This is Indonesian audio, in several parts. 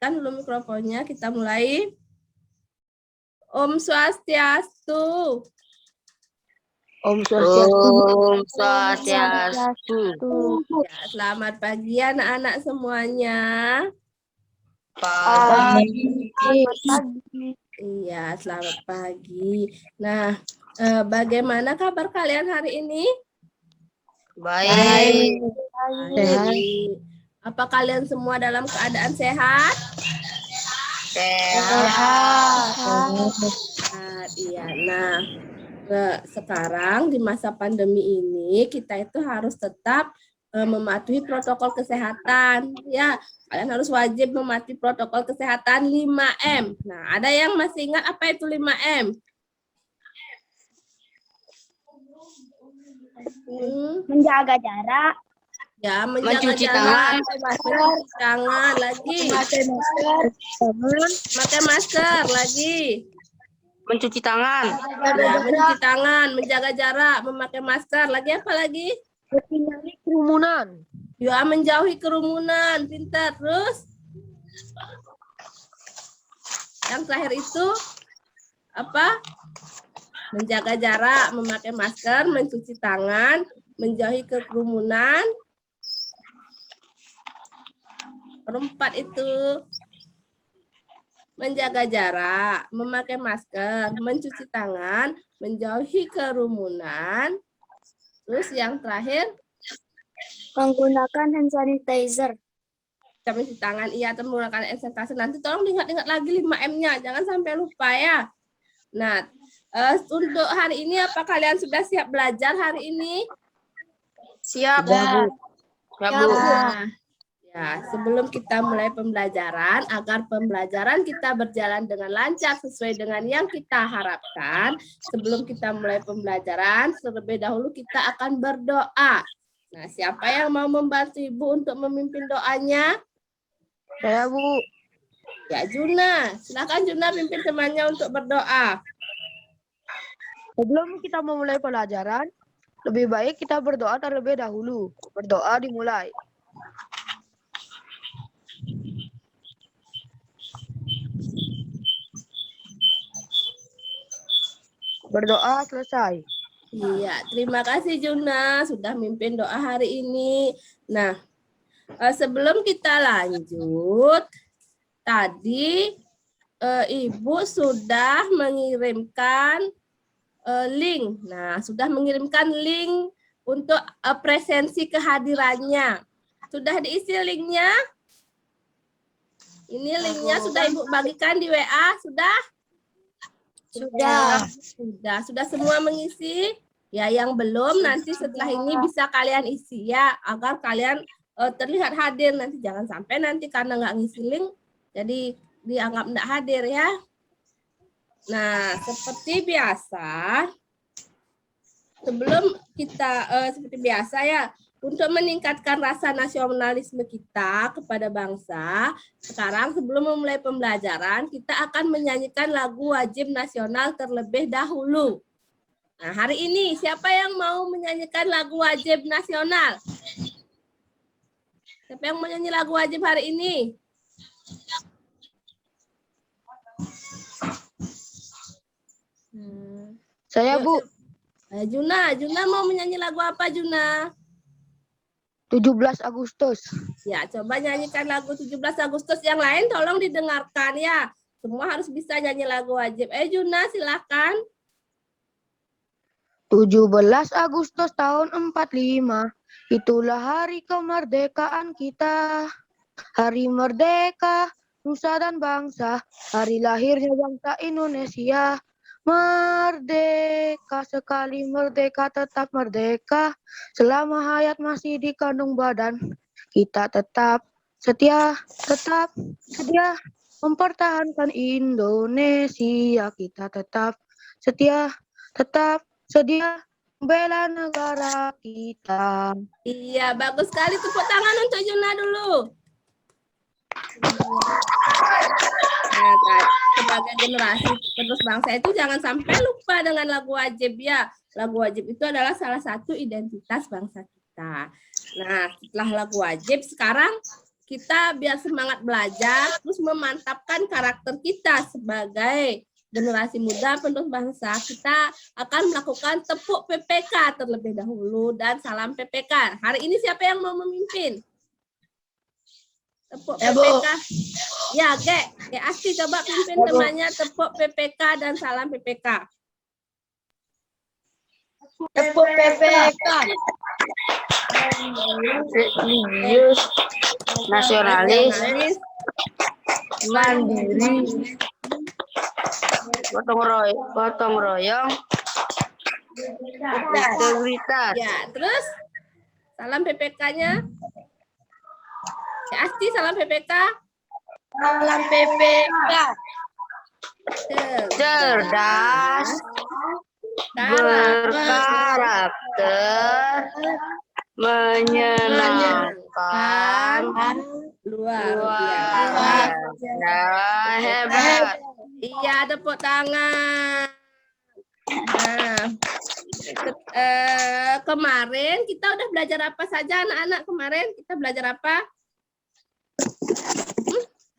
Kan dulu mikrofonnya, kita mulai. Om Swastiastu. Om Swastiastu. Om Swastiastu. Ya, selamat pagi anak-anak semuanya. Pagi. Iya, selamat pagi. Nah, bagaimana kabar kalian hari ini? Baik. Baik. Apa kalian semua dalam keadaan sehat? Sehat. Iya. Nah, sekarang di masa pandemi ini kita itu harus tetap mematuhi protokol kesehatan. Ya, kalian harus wajib mematuhi protokol kesehatan 5M. Nah, ada yang masih ingat apa itu 5M? Menjaga jarak. Ya, menjaga Mencuci jarak, tangan. mencuci tangan, lagi pakai masker, lagi Mencuci tangan. ya, mencuci tangan, menjaga jarak, memakai masker, lagi apa lagi? Menghindari kerumunan. Ya, menjauhi kerumunan, pintar. Terus yang terakhir itu apa? Menjaga jarak, memakai masker, mencuci tangan, menjauhi kerumunan. Perempat itu menjaga jarak, memakai masker, mencuci tangan, menjauhi kerumunan. Terus yang terakhir Menggunakan hand sanitizer. kita mencuci tangan, iya, atau menggunakan hand sanitizer. Nanti tolong diingat-ingat lagi 5M-nya, jangan sampai lupa ya. Nah, untuk hari ini apa kalian sudah siap belajar hari ini? Siap. Sudah, Bu. Ya, Bu. Nah, ya, sebelum kita mulai pembelajaran, agar pembelajaran kita berjalan dengan lancar sesuai dengan yang kita harapkan, sebelum kita mulai pembelajaran, terlebih dahulu kita akan berdoa. Nah, siapa yang mau membantu Ibu untuk memimpin doanya? Saya, Bu. Ya, Juna. Silakan Juna pimpin temannya untuk berdoa. Sebelum kita memulai pelajaran, lebih baik kita berdoa terlebih dahulu. Berdoa dimulai. Berdoa selesai. Iya, terima kasih Juna sudah mimpin doa hari ini. Nah, sebelum kita lanjut, tadi Ibu sudah mengirimkan link. Nah, sudah mengirimkan link untuk presensi kehadirannya. Sudah diisi linknya? Ini linknya sudah Ibu bagikan di WA, sudah? Sudah semua mengisi? Ya, yang belum nanti setelah ini bisa kalian isi ya, agar kalian terlihat hadir. Nanti jangan sampai nanti karena nggak ngisi link, jadi dianggap nggak hadir ya. Nah, seperti biasa, sebelum kita seperti biasa ya, untuk meningkatkan rasa nasionalisme kita kepada bangsa, sekarang sebelum memulai pembelajaran, kita akan menyanyikan lagu wajib nasional terlebih dahulu. Nah, hari ini siapa yang mau menyanyikan lagu wajib nasional? Siapa yang mau nyanyi lagu wajib hari ini? Saya, Yuk, Bu. Juna mau menyanyi lagu apa, Juna? 17 Agustus. Ya, coba nyanyikan lagu 17 Agustus. Yang lain tolong didengarkan ya. Semua harus bisa nyanyi lagu wajib. Juna, silakan. 17 Agustus tahun 45. Itulah hari kemerdekaan kita. Hari merdeka, nusa dan bangsa. Hari lahirnya bangsa Indonesia. Merdeka sekali, merdeka tetap merdeka. Selama hayat masih di kandung badan, kita tetap setia mempertahankan Indonesia. Kita tetap setia membela negara kita. Iya, bagus sekali. Tepuk tangan untuk Juna dulu. Nah, sebagai generasi penerus bangsa itu jangan sampai lupa dengan lagu wajib ya. Lagu wajib itu adalah salah satu identitas bangsa kita. Nah, setelah lagu wajib, sekarang kita biar semangat belajar, terus memantapkan karakter kita sebagai generasi muda penerus bangsa, kita akan melakukan tepuk PPK terlebih dahulu dan salam PPK. Hari ini siapa yang mau memimpin? Tepuk PPK. Ya, Ge Asti coba pimpin temannya tepuk PPK dan salam PPK. Tepuk PPK. Religius, nasionalis, mandiri, gotong royong, integritas. Ya, terus salam PPK-nya. Asti salam PPK. Salam PPK. Cerdas, berkarakter, menyenangkan, luar luar biasa, hebat. Iya, tepuk tangan. Nah, kemarin kita udah belajar apa saja anak-anak? Kemarin kita belajar apa?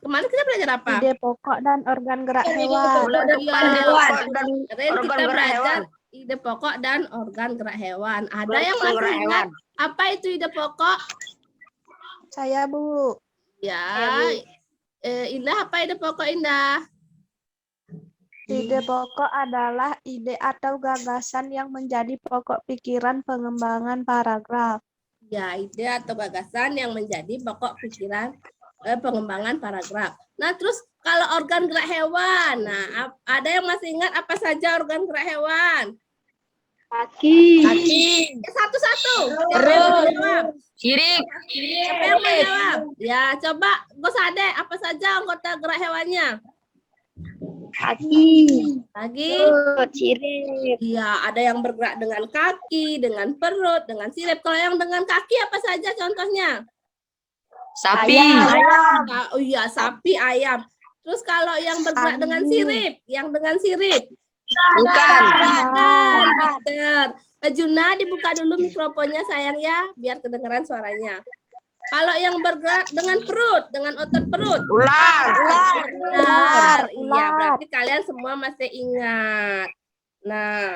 Kemarin kita belajar apa? Ide pokok dan organ gerak hewan. Bulan depan Iya. dan Kemarin organ kita gerak belajar hewan. ide pokok dan organ gerak hewan. Ada Bulan yang depan masih gerak ingat hewan. apa itu ide pokok? Saya, Bu. Ya, Indah, apa ide pokok Indah? Ide pokok adalah ide atau gagasan yang menjadi pokok pikiran pengembangan paragraf. Ya, ide atau gagasan yang menjadi pokok pikiran pengembangan paragraf. Nah, terus kalau organ gerak hewan, nah ada yang masih ingat apa saja organ gerak hewan? Kaki. Satu-satu. Siapa yang mau jawab? Sirik, Siapa yang mau jawab? Ya, coba Gosade, apa saja anggota gerak hewannya? Kaki. Lagi? Sirip. Iya, ada yang bergerak dengan kaki, dengan perut, dengan sirip. Kalau yang dengan kaki apa saja contohnya? sapi, Oh iya, sapi, ayam. Terus kalau yang bergerak dengan sirip, bukan. Peter. Juna, dibuka dulu mikrofonnya sayang ya, biar kedengaran suaranya. Kalau yang bergerak dengan perut, dengan otot perut. Ular, Iya, berarti kalian semua masih ingat. Nah,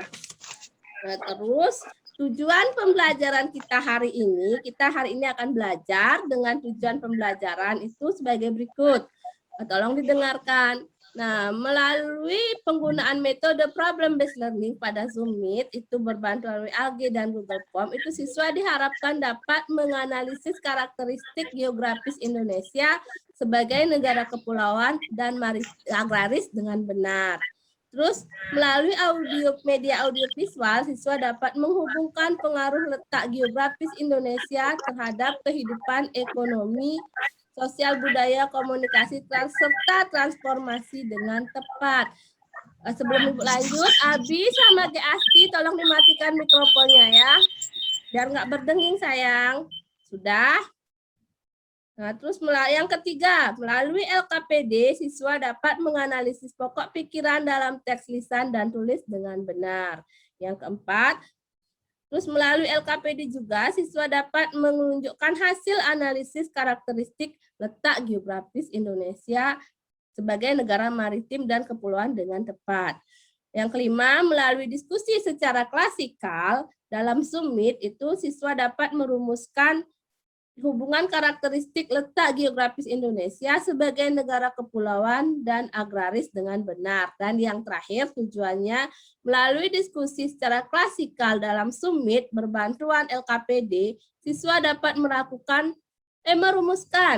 terus tujuan pembelajaran kita hari ini akan belajar dengan tujuan pembelajaran itu sebagai berikut. Tolong didengarkan. Nah, melalui penggunaan metode problem based learning pada Zoom Meet itu berbantu melalui AG dan Google Form, itu siswa diharapkan dapat menganalisis karakteristik geografis Indonesia sebagai negara kepulauan dan agraris dengan benar. Terus melalui media audiovisual, siswa dapat menghubungkan pengaruh letak geografis Indonesia terhadap kehidupan ekonomi, sosial, budaya, komunikasi, serta transformasi dengan tepat. Sebelum Ibu lanjut, Abi sama Ge Asti tolong dimatikan mikrofonnya ya, biar nggak berdenging sayang. Sudah? Nah, terus yang ketiga, melalui LKPD, siswa dapat menganalisis pokok pikiran dalam teks lisan dan tulis dengan benar. Yang keempat, terus melalui LKPD juga, siswa dapat menunjukkan hasil analisis karakteristik letak geografis Indonesia sebagai negara maritim dan kepulauan dengan tepat. Yang kelima, melalui diskusi secara klasikal dalam Summit, itu siswa dapat merumuskan hubungan karakteristik letak geografis Indonesia sebagai negara kepulauan dan agraris dengan benar. Dan yang terakhir, tujuannya melalui diskusi secara klasikal dalam Summit berbantuan LKPD, siswa dapat merumuskan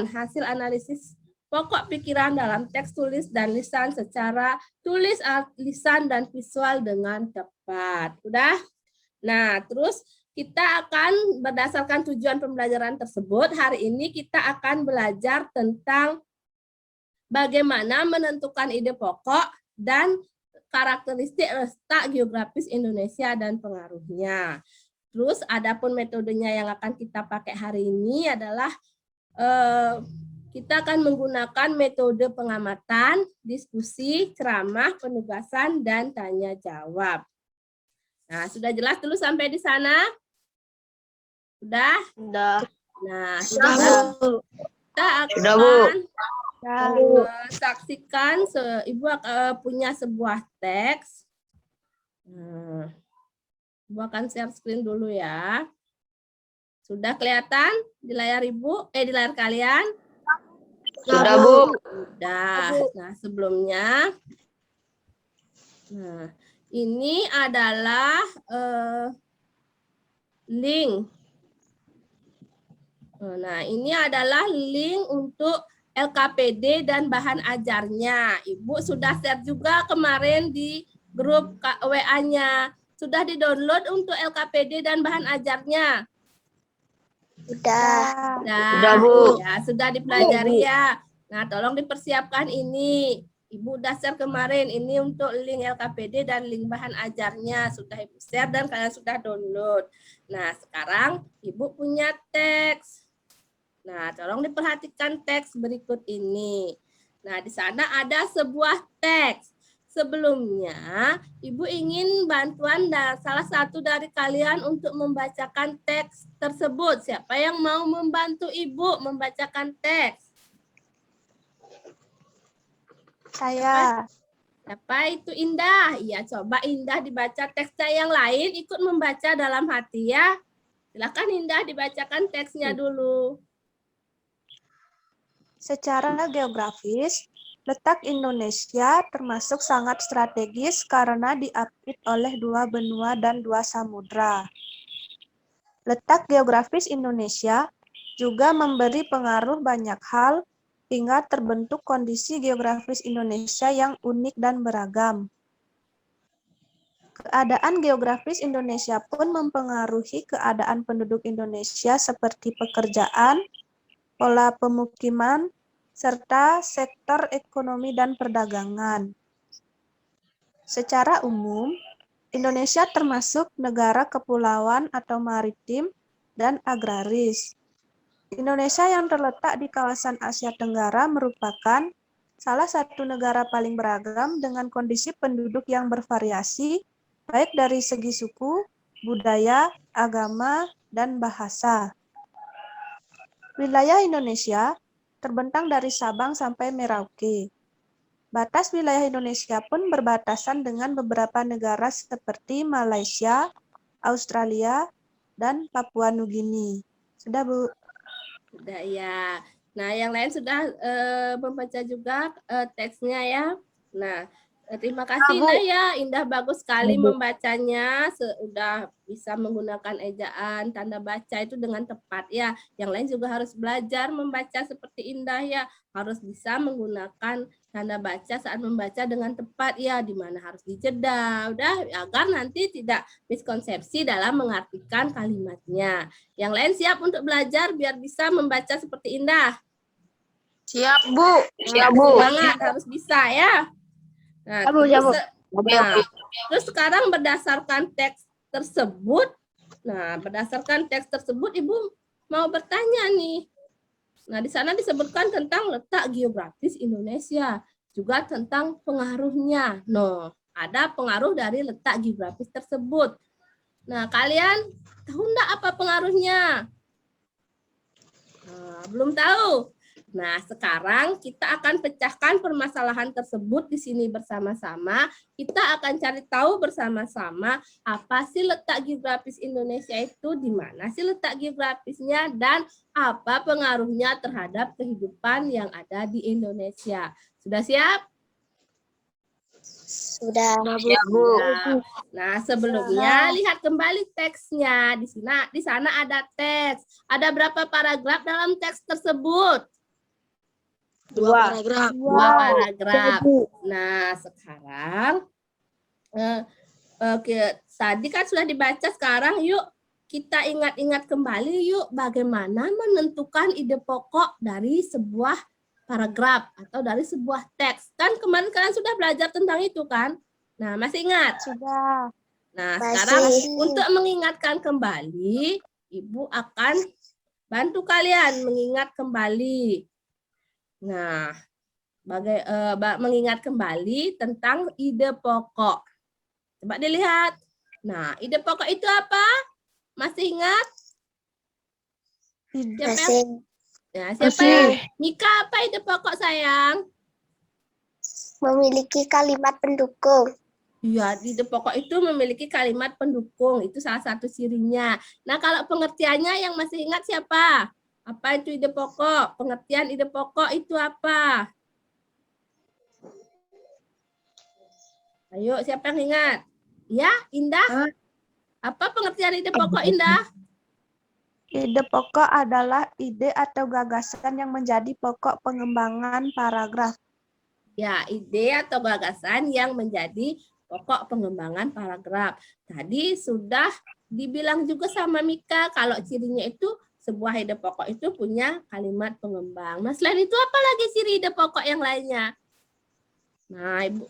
hasil analisis pokok pikiran dalam teks tulis dan lisan secara tulis, lisan, dan visual dengan tepat. Udah? Nah, terus kita akan berdasarkan tujuan pembelajaran tersebut, hari ini kita akan belajar tentang bagaimana menentukan ide pokok dan karakteristik letak geografis Indonesia dan pengaruhnya. Terus adapun metodenya yang akan kita pakai hari ini adalah kita akan menggunakan metode pengamatan, diskusi, ceramah, penugasan, dan tanya jawab. Nah, sudah jelas dulu sampai di sana? Sudah? Udah. Nah, Sudah, Bu. kita Sudah, Bu. akan Ya. saksikan Ibu punya sebuah teks. Nah, Ibu akan share screen dulu ya. Sudah kelihatan di layar Ibu? Di layar kalian? Sudah, Bu. Sudah. Nah, sebelumnya, nah ini adalah link. Nah, ini adalah link untuk LKPD dan bahan ajarnya. Ibu sudah share juga kemarin di grup WA-nya. Sudah di-download untuk LKPD dan bahan ajarnya? Sudah. Sudah, Bu. Ya, sudah dipelajari ya. Nah, tolong dipersiapkan ini. Ibu udah share kemarin, ini untuk link LKPD dan link bahan ajarnya. Sudah Ibu share dan kalian sudah download. Nah, sekarang Ibu punya teks. Nah, tolong diperhatikan teks berikut ini. Nah, di sana ada sebuah teks. Sebelumnya, Ibu ingin bantuan dari salah satu dari kalian untuk membacakan teks tersebut. Siapa yang mau membantu Ibu membacakan teks? Saya. Siapa itu Indah? Iya, coba Indah dibaca teksnya yang lain, ikut membaca dalam hati ya. Silakan Indah dibacakan teksnya dulu. Secara geografis, letak Indonesia termasuk sangat strategis karena diapit oleh 2 benua dan 2 samudra. Letak geografis Indonesia juga memberi pengaruh banyak hal hingga terbentuk kondisi geografis Indonesia yang unik dan beragam. Keadaan geografis Indonesia pun mempengaruhi keadaan penduduk Indonesia seperti pekerjaan, pola pemukiman, serta sektor ekonomi dan perdagangan. Secara umum, Indonesia termasuk negara kepulauan atau maritim dan agraris. Indonesia yang terletak di kawasan Asia Tenggara merupakan salah satu negara paling beragam dengan kondisi penduduk yang bervariasi, baik dari segi suku, budaya, agama, dan bahasa. Wilayah Indonesia terbentang dari Sabang sampai Merauke. Batas wilayah Indonesia pun berbatasan dengan beberapa negara seperti Malaysia, Australia, dan Papua Nugini. Sudah, Bu? Sudah ya. Nah, yang lain sudah membaca juga teksnya ya. Nah, terima kasih Indah ya. Indah bagus sekali membacanya. Sudah bisa menggunakan ejaan, tanda baca itu dengan tepat ya. Yang lain juga harus belajar membaca seperti Indah ya. Harus bisa menggunakan tanda baca saat membaca dengan tepat ya. Di mana harus dijeda. Udah agar nanti tidak miskonsepsi dalam mengartikan kalimatnya. Yang lain siap untuk belajar biar bisa membaca seperti Indah. Siap, Bu. Siap, Bu. Semangat, harus bisa ya. Nah, terus sekarang berdasarkan teks tersebut, Ibu mau bertanya nih. Nah, di sana disebutkan tentang letak geografis Indonesia, juga tentang pengaruhnya. No, ada pengaruh dari letak geografis tersebut. Nah, kalian tahu enggak apa pengaruhnya? Nah, belum tahu. Nah, sekarang kita akan pecahkan permasalahan tersebut di sini bersama-sama. Kita akan cari tahu bersama-sama apa sih letak geografis Indonesia itu, di mana sih letak geografisnya, dan apa pengaruhnya terhadap kehidupan yang ada di Indonesia. Sudah siap? Sudah, Bu. Nah, sebelumnya lihat kembali teksnya. Di sana ada teks. Ada berapa paragraf dalam teks tersebut? 2 paragraf. 2 paragraf. Nah, sekarang tadi kan sudah dibaca, sekarang yuk kita ingat-ingat kembali yuk bagaimana menentukan ide pokok dari sebuah paragraf atau dari sebuah teks. Kan kemarin kalian sudah belajar tentang itu kan? Nah, masih ingat? Sudah. Nah, sekarang untuk mengingatkan kembali, Ibu akan bantu kalian mengingat kembali. Nah, mengingat kembali tentang ide pokok. Coba dilihat. Nah, ide pokok itu apa? Masih ingat? Ya, siapa Masih. yang Mika, apa ide pokok sayang? Memiliki kalimat pendukung. Iya, ide pokok itu memiliki kalimat pendukung. Itu salah satu cirinya. Nah, kalau pengertiannya yang masih ingat siapa? Apa itu ide pokok? Pengertian ide pokok itu apa? Ayo, siapa yang ingat? Ya, Indah. Apa pengertian ide pokok, Indah? Ide pokok adalah ide atau gagasan yang menjadi pokok pengembangan paragraf. Ya, ide atau gagasan yang menjadi pokok pengembangan paragraf. Tadi sudah dibilang juga sama Mika kalau cirinya itu sebuah ide pokok itu punya kalimat pengembang. Nah, selain itu apa lagi ciri ide pokok yang lainnya? Nah, Ibu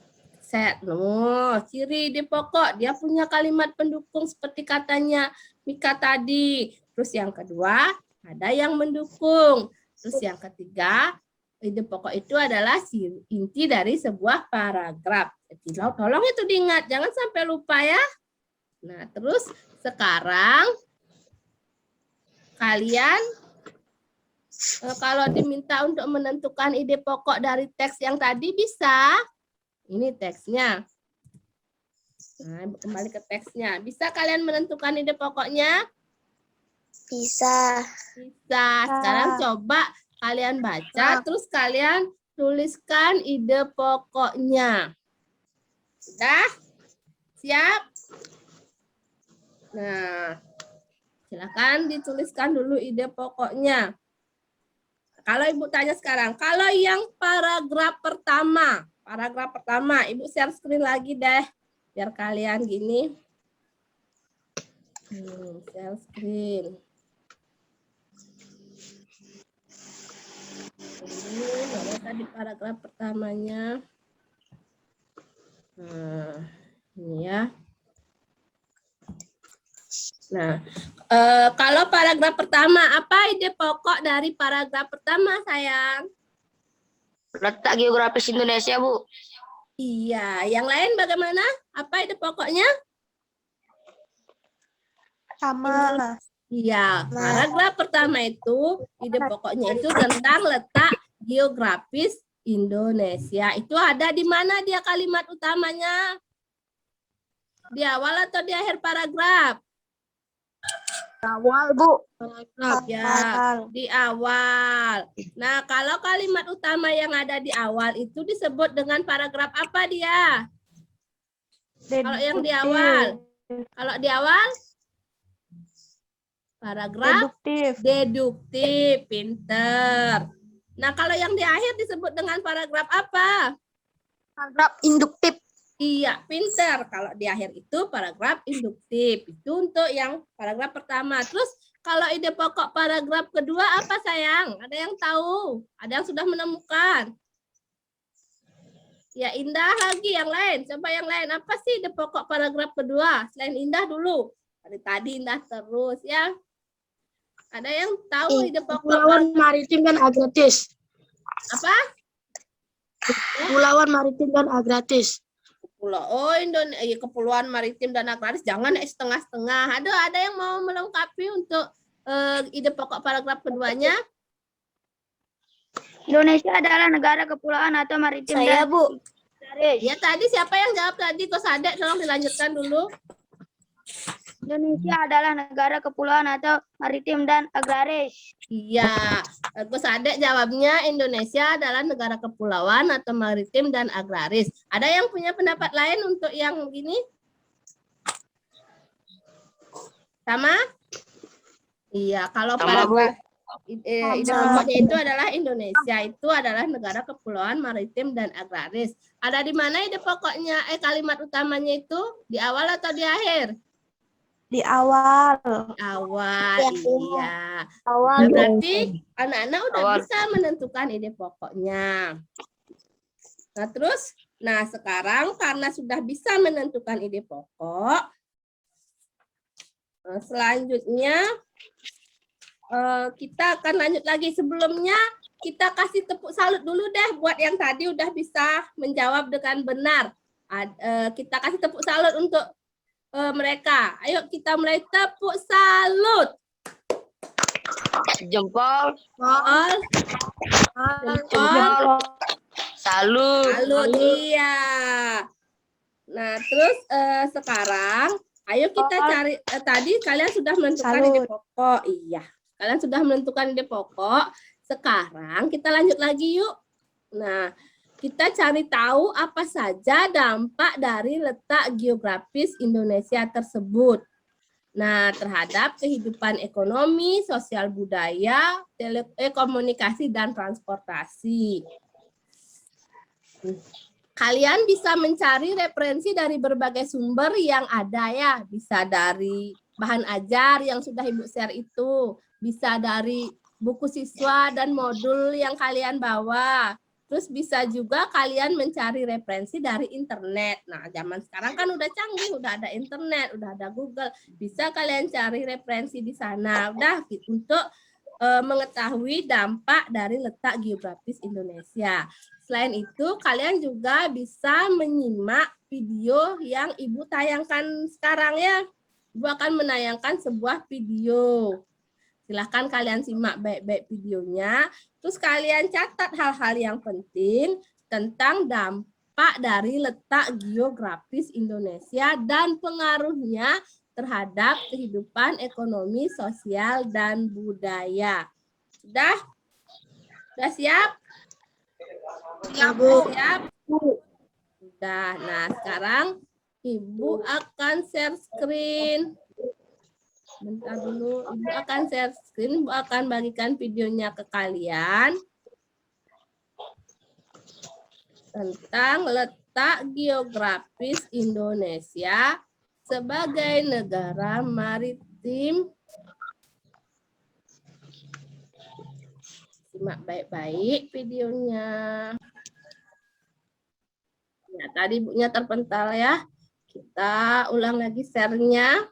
ciri ide pokok dia punya kalimat pendukung seperti katanya Mika tadi. Terus yang kedua, ada yang mendukung. Terus yang ketiga, ide pokok itu adalah inti dari sebuah paragraf. Jadi tolong itu diingat, jangan sampai lupa ya. Nah, terus sekarang kalian kalau diminta untuk menentukan ide pokok dari teks yang tadi bisa. Ini teksnya. Nah, kembali ke teksnya. Bisa kalian menentukan ide pokoknya? Bisa. Bisa. Sekarang coba kalian baca, terus kalian tuliskan ide pokoknya. Sudah? Siap? Nah, silakan dituliskan dulu ide pokoknya. Kalau Ibu tanya sekarang, kalau yang paragraf pertama, Ibu share screen lagi deh, biar kalian gini. Share screen. Ini mana tadi paragraf pertamanya? Nah, ini ya. Nah, kalau paragraf pertama, apa ide pokok dari paragraf pertama, sayang? Letak geografis Indonesia, Bu. Iya, yang lain bagaimana? Apa ide pokoknya? Sama. Iya, paragraf pertama itu ide pokoknya itu tentang letak geografis Indonesia. Itu ada di mana dia kalimat utamanya? Di awal atau di akhir paragraf? Awal, Bu. Ya, di awal. Nah, kalau kalimat utama yang ada di awal itu disebut dengan paragraf apa dia? Kalau yang di awal. Kalau di awal? Paragraf deduktif. Pinter. Nah, kalau yang di akhir disebut dengan paragraf apa? Paragraf induktif. Iya, pinter. Kalau di akhir itu paragraf induktif. Itu untuk yang paragraf pertama. Terus kalau ide pokok paragraf kedua apa, sayang? Ada yang tahu? Ada yang sudah menemukan? Ya, Indah lagi yang lain. Coba yang lain. Apa sih ide pokok paragraf kedua? Selain Indah dulu. Dari tadi Indah terus ya. Ada yang tahu ide pokok Kepulauan Maritim dan Agratis. apa? Kepulauan Maritim dan Agratis. Kepulauan Maritim dan Agraris, jangan setengah-setengah. Ada yang mau melengkapi untuk ide pokok paragraf keduanya? Indonesia adalah negara kepulauan atau maritim. Saya, Bu. Ya, tadi siapa yang jawab tadi? Kok Sadek, tolong dilanjutkan dulu. Indonesia adalah negara kepulauan atau maritim dan agraris. Iya, Gus Adek jawabnya Indonesia adalah negara kepulauan atau maritim dan agraris. Ada yang punya pendapat lain untuk yang gini? Sama? Iya, kalau paragraf ide pokoknya itu adalah Indonesia itu adalah negara kepulauan maritim dan agraris. Ada di mana ide pokoknya? Kalimat utamanya itu di awal atau di akhir? Di awal. Awal, iya. Awal. Nah, berarti anak-anak udah bisa menentukan ide pokoknya. Nah, terus, sekarang karena sudah bisa menentukan ide pokok, selanjutnya kita akan lanjut lagi. Sebelumnya kita kasih tepuk salut dulu deh buat yang tadi udah bisa menjawab dengan benar. Kita kasih tepuk salut untuk mereka. Ayo kita mulai tepuk salut. Jempol. Jempol. Jempol. Salut. Salut, iya. Nah, terus sekarang ayo kita cari, tadi kalian sudah menentukan ide Salut. pokok. Iya, kalian sudah menentukan ide pokok. Sekarang kita lanjut lagi yuk. Nah, kita cari tahu apa saja dampak dari letak geografis Indonesia tersebut. Nah, terhadap kehidupan ekonomi, sosial budaya, telekomunikasi, dan transportasi. Kalian bisa mencari referensi dari berbagai sumber yang ada ya. Bisa dari bahan ajar yang sudah Ibu share itu. Bisa dari buku siswa dan modul yang kalian bawa. Terus bisa juga kalian mencari referensi dari internet. Nah, zaman sekarang kan udah canggih, udah ada internet, udah ada Google. Bisa kalian cari referensi di sana. Udah untuk mengetahui dampak dari letak geografis Indonesia. Selain itu, kalian juga bisa menyimak video yang Ibu tayangkan sekarang ya. Ibu akan menayangkan sebuah video. Silahkan kalian simak baik-baik videonya. Terus kalian catat hal-hal yang penting tentang dampak dari letak geografis Indonesia dan pengaruhnya terhadap kehidupan ekonomi, sosial, dan budaya. Sudah? Sudah siap? Ya, Bu. Siap? Sudah. Nah, sekarang Ibu akan share screen. Bentar dulu, Ibu akan share screen, Ibu akan bagikan videonya ke kalian tentang letak geografis Indonesia sebagai negara maritim. Simak baik-baik videonya. Nah, tadi Ibunya terpental ya. Kita ulang lagi share-nya.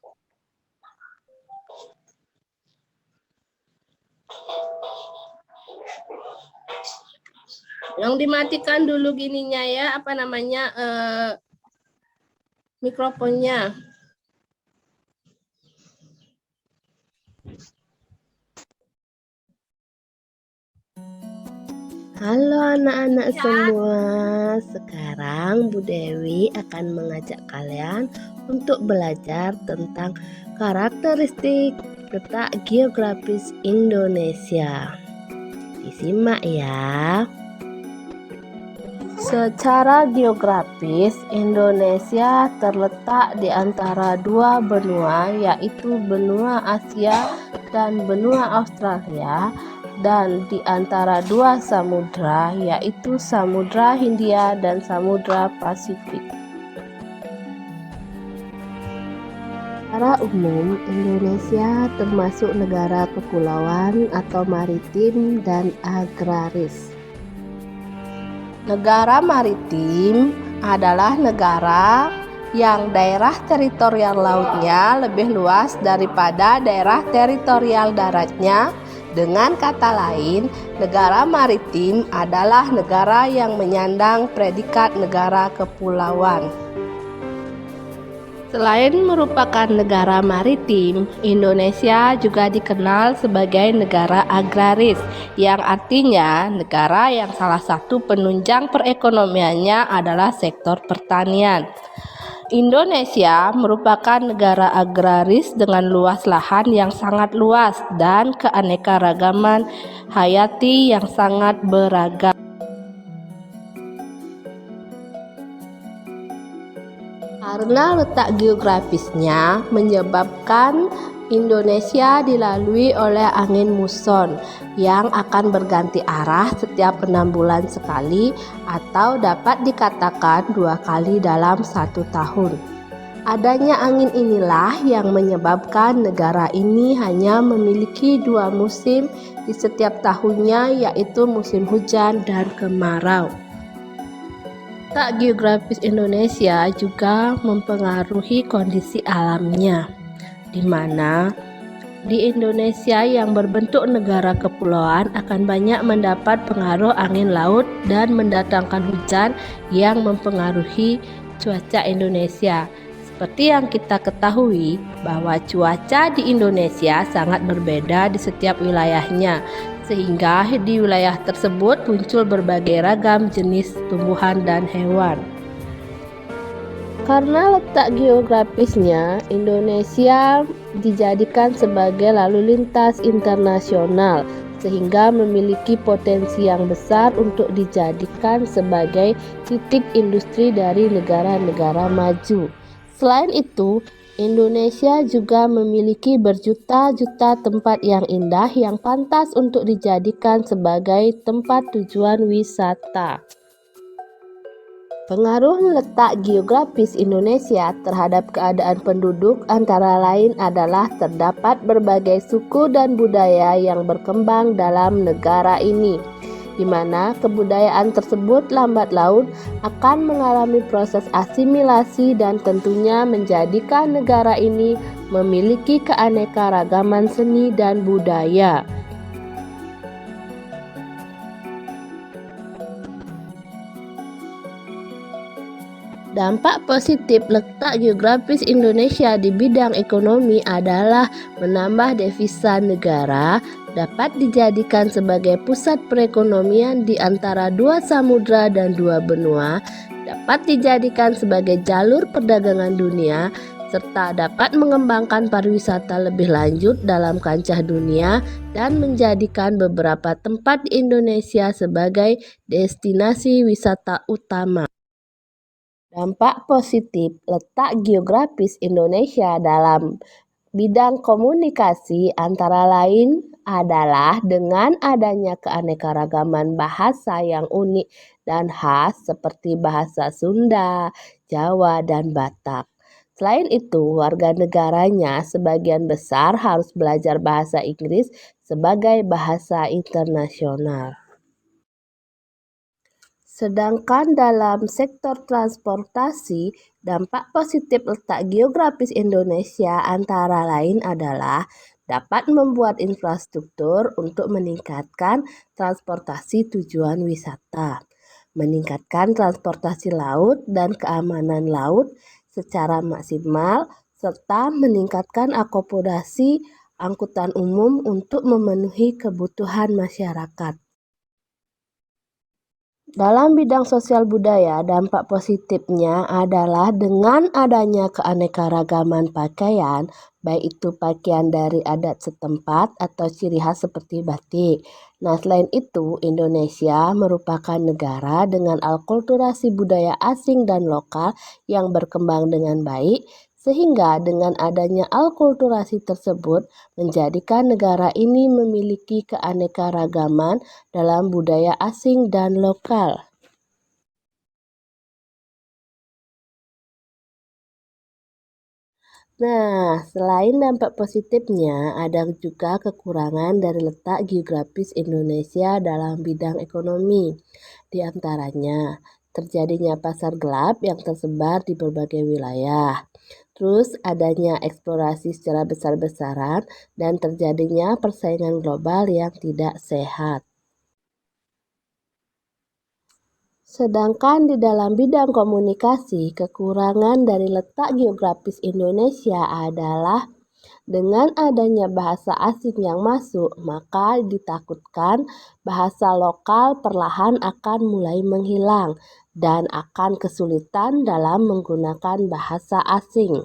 Yang dimatikan dulu gininya ya, apa namanya, mikrofonnya. Halo anak-anak semua, sekarang Bu Dewi akan mengajak kalian untuk belajar tentang karakteristik letak geografis Indonesia. Disimak ya. Secara geografis, Indonesia terletak di antara dua benua, yaitu benua Asia dan benua Australia, dan di antara dua samudra, yaitu Samudra Hindia dan Samudra Pasifik. Secara umum, Indonesia termasuk negara kepulauan atau maritim dan agraris. Negara maritim adalah negara yang daerah teritorial lautnya lebih luas daripada daerah teritorial daratnya. Dengan kata lain, negara maritim adalah negara yang menyandang predikat negara kepulauan. Selain merupakan negara maritim, Indonesia juga dikenal sebagai negara agraris, yang artinya negara yang salah satu penunjang perekonomiannya adalah sektor pertanian. Indonesia merupakan negara agraris dengan luas lahan yang sangat luas dan keanekaragaman hayati yang sangat beragam. Karena letak geografisnya menyebabkan Indonesia dilalui oleh angin muson yang akan berganti arah setiap 6 bulan sekali atau dapat dikatakan 2 kali dalam 1 tahun. Adanya angin inilah yang menyebabkan negara ini hanya memiliki 2 musim di setiap tahunnya, yaitu musim hujan dan kemarau. Letak geografis Indonesia juga mempengaruhi kondisi alamnya, di mana di Indonesia yang berbentuk negara kepulauan akan banyak mendapat pengaruh angin laut dan mendatangkan hujan yang mempengaruhi cuaca Indonesia. Seperti yang kita ketahui bahwa cuaca di Indonesia sangat berbeda di setiap wilayahnya, sehingga di wilayah tersebut muncul berbagai ragam jenis tumbuhan dan hewan. Karena letak geografisnya, Indonesia dijadikan sebagai lalu lintas internasional, sehingga memiliki potensi yang besar untuk dijadikan sebagai titik industri dari negara-negara maju. Selain itu, Indonesia juga memiliki berjuta-juta tempat yang indah yang pantas untuk dijadikan sebagai tempat tujuan wisata. Pengaruh letak geografis Indonesia terhadap keadaan penduduk antara lain adalah terdapat berbagai suku dan budaya yang berkembang dalam negara ini, di mana kebudayaan tersebut lambat laun akan mengalami proses asimilasi dan tentunya menjadikan negara ini memiliki keanekaragaman seni dan budaya. Dampak positif letak geografis Indonesia di bidang ekonomi adalah menambah devisa negara, dapat dijadikan sebagai pusat perekonomian di antara dua samudra dan dua benua, dapat dijadikan sebagai jalur perdagangan dunia, serta dapat mengembangkan pariwisata lebih lanjut dalam kancah dunia dan menjadikan beberapa tempat di Indonesia sebagai destinasi wisata utama. Dampak positif letak geografis Indonesia dalam bidang komunikasi antara lain adalah dengan adanya keanekaragaman bahasa yang unik dan khas seperti bahasa Sunda, Jawa, dan Batak. Selain itu, warga negaranya sebagian besar harus belajar bahasa Inggris sebagai bahasa internasional. Sedangkan dalam sektor transportasi, dampak positif letak geografis Indonesia antara lain adalah dapat membuat infrastruktur untuk meningkatkan transportasi tujuan wisata, meningkatkan transportasi laut dan keamanan laut secara maksimal, serta meningkatkan akomodasi angkutan umum untuk memenuhi kebutuhan masyarakat. Dalam bidang sosial budaya, dampak positifnya adalah dengan adanya keanekaragaman pakaian, baik itu pakaian dari adat setempat atau ciri khas seperti batik. Nah, selain itu, Indonesia merupakan negara dengan akulturasi budaya asing dan lokal yang berkembang dengan baik, sehingga dengan adanya akulturasi tersebut menjadikan negara ini memiliki keanekaragaman dalam budaya asing dan lokal. Nah, selain dampak positifnya, ada juga kekurangan dari letak geografis Indonesia dalam bidang ekonomi. Di antaranya, terjadinya pasar gelap yang tersebar di berbagai wilayah. Terus adanya eksplorasi secara besar-besaran dan terjadinya persaingan global yang tidak sehat. Sedangkan di dalam bidang komunikasi, kekurangan dari letak geografis Indonesia adalah dengan adanya bahasa asing yang masuk, maka ditakutkan bahasa lokal perlahan akan mulai menghilang dan akan kesulitan dalam menggunakan bahasa asing.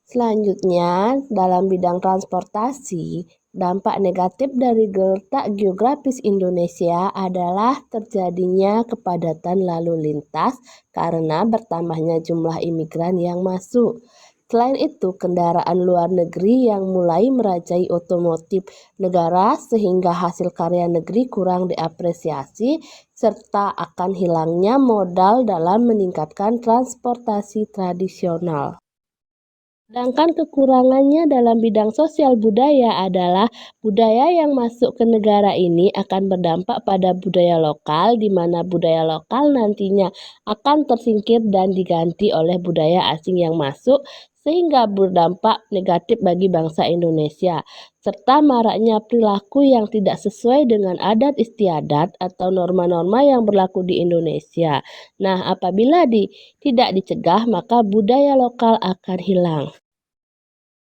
Selanjutnya, dalam bidang transportasi, dampak negatif dari letak geografis Indonesia adalah terjadinya kepadatan lalu lintas karena bertambahnya jumlah imigran yang masuk. Selain itu, kendaraan luar negeri yang mulai merajai otomotif negara sehingga hasil karya negeri kurang diapresiasi serta akan hilangnya modal dalam meningkatkan transportasi tradisional. Sedangkan kekurangannya dalam bidang sosial budaya adalah budaya yang masuk ke negara ini akan berdampak pada budaya lokal, di mana budaya lokal nantinya akan tersingkir dan diganti oleh budaya asing yang masuk, sehingga berdampak negatif bagi bangsa Indonesia, serta maraknya perilaku yang tidak sesuai dengan adat istiadat atau norma-norma yang berlaku di Indonesia. Nah, apabila tidak dicegah, maka budaya lokal akan hilang.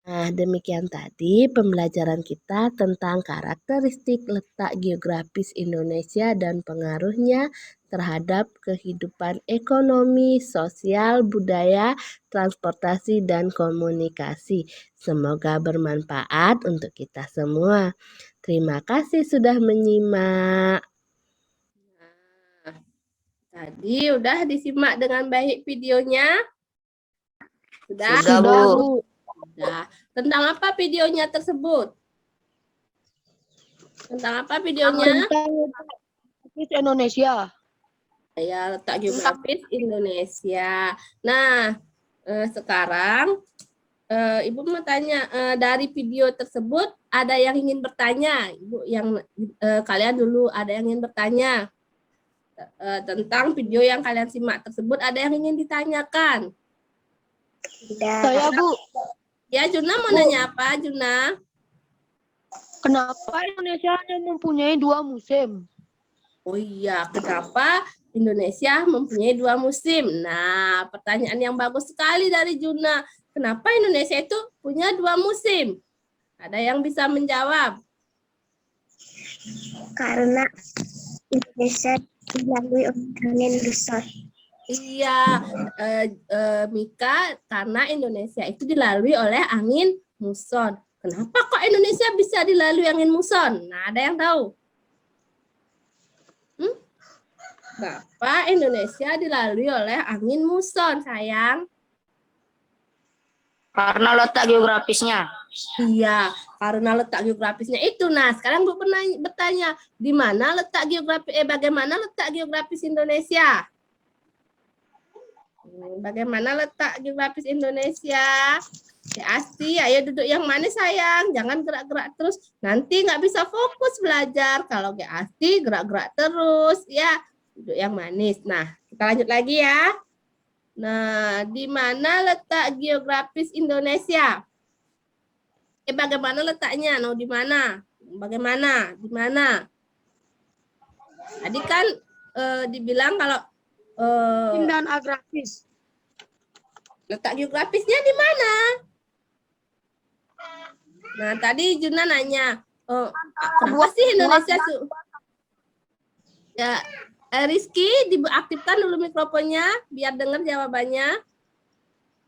Nah, demikian tadi pembelajaran kita tentang karakteristik letak geografis Indonesia dan pengaruhnya terhadap kehidupan ekonomi, sosial, budaya, transportasi, dan komunikasi. Semoga bermanfaat untuk kita semua. Terima kasih sudah menyimak. Nah, tadi udah disimak dengan baik videonya? Sudah? Sudah, Bu. Nah, tentang apa videonya tersebut? Tentang apa videonya? Tentang Indonesia. Ya, letak geografis Indonesia. Nah, sekarang Ibu mau tanya, dari video tersebut ada yang ingin bertanya? Ibu yang kalian dulu ada yang ingin bertanya tentang video yang kalian simak tersebut, ada yang ingin ditanyakan? Saya, Bu. Ya, Juna mau nanya apa, Juna? Kenapa Indonesia hanya mempunyai 2 musim? Oh iya, kenapa Indonesia mempunyai 2 musim? Nah, pertanyaan yang bagus sekali dari Juna. Kenapa Indonesia itu punya 2 musim? Ada yang bisa menjawab? Karena Indonesia dilalui oleh angin muson. Iya, Mika, karena Indonesia itu dilalui oleh angin muson. Kenapa kok Indonesia bisa dilalui angin muson? Nah, ada yang tahu? Kenapa Indonesia dilalui oleh angin muson, sayang? Karena letak geografisnya. Iya, karena letak geografisnya itu. Nah, sekarang Bu bertanya, di mana letak bagaimana letak geografis Indonesia? Bagaimana letak geografis Indonesia? Ya, Asti, ayo duduk yang manis sayang, jangan gerak-gerak terus. Nanti nggak bisa fokus belajar. Kalau kayak Asti gerak-gerak terus, ya duduk yang manis. Nah, kita lanjut lagi ya. Nah, di mana letak geografis Indonesia? Bagaimana letaknya? Nah, di mana? Bagaimana? Di mana? Tadi kan dibilang kalau Dan agrafis. letak geografisnya di mana? Nah, tadi Juna nanya, kenapa sih Indonesia ya, Rizky, diaktifkan dulu mikrofonnya biar dengar jawabannya.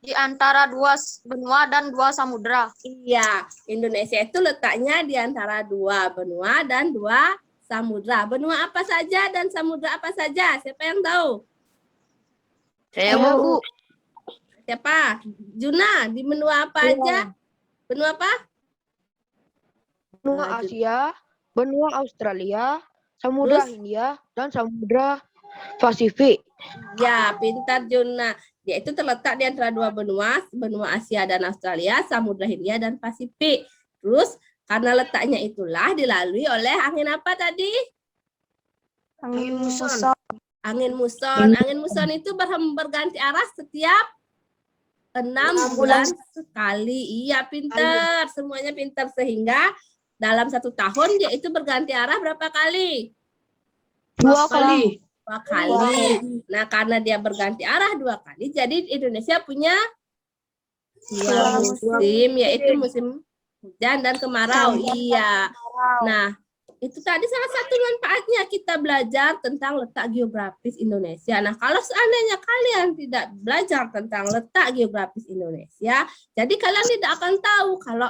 Di antara 2 benua dan 2 samudra. Iya, Indonesia itu letaknya di antara 2 benua dan 2 samudra. Benua apa saja dan samudra apa saja? Siapa yang tahu? Saya, Bu. Siapa? Juna, di benua apa aja? Benua apa? Benua Asia, benua Australia, Samudra Terus? Hindia, dan Samudra Pasifik. Ya, pintar Juna. Dia itu terletak di antara 2 benua, benua Asia dan Australia, Samudra Hindia dan Pasifik. Terus, karena letaknya itulah dilalui oleh angin apa tadi? Angin muson. Angin muson. Angin muson itu berganti arah setiap 6 bulan sekali. Iya, pintar. Semuanya pintar. Sehingga dalam 1 tahun dia itu berganti arah berapa kali? 2 kali. 2 kali. Nah, karena dia berganti arah 2 kali, jadi Indonesia punya 2 musim, yaitu musim hujan dan kemarau. Iya. Nah, itu tadi salah satu manfaatnya kita belajar tentang letak geografis Indonesia. Nah, kalau seandainya kalian tidak belajar tentang letak geografis Indonesia, jadi kalian tidak akan tahu kalau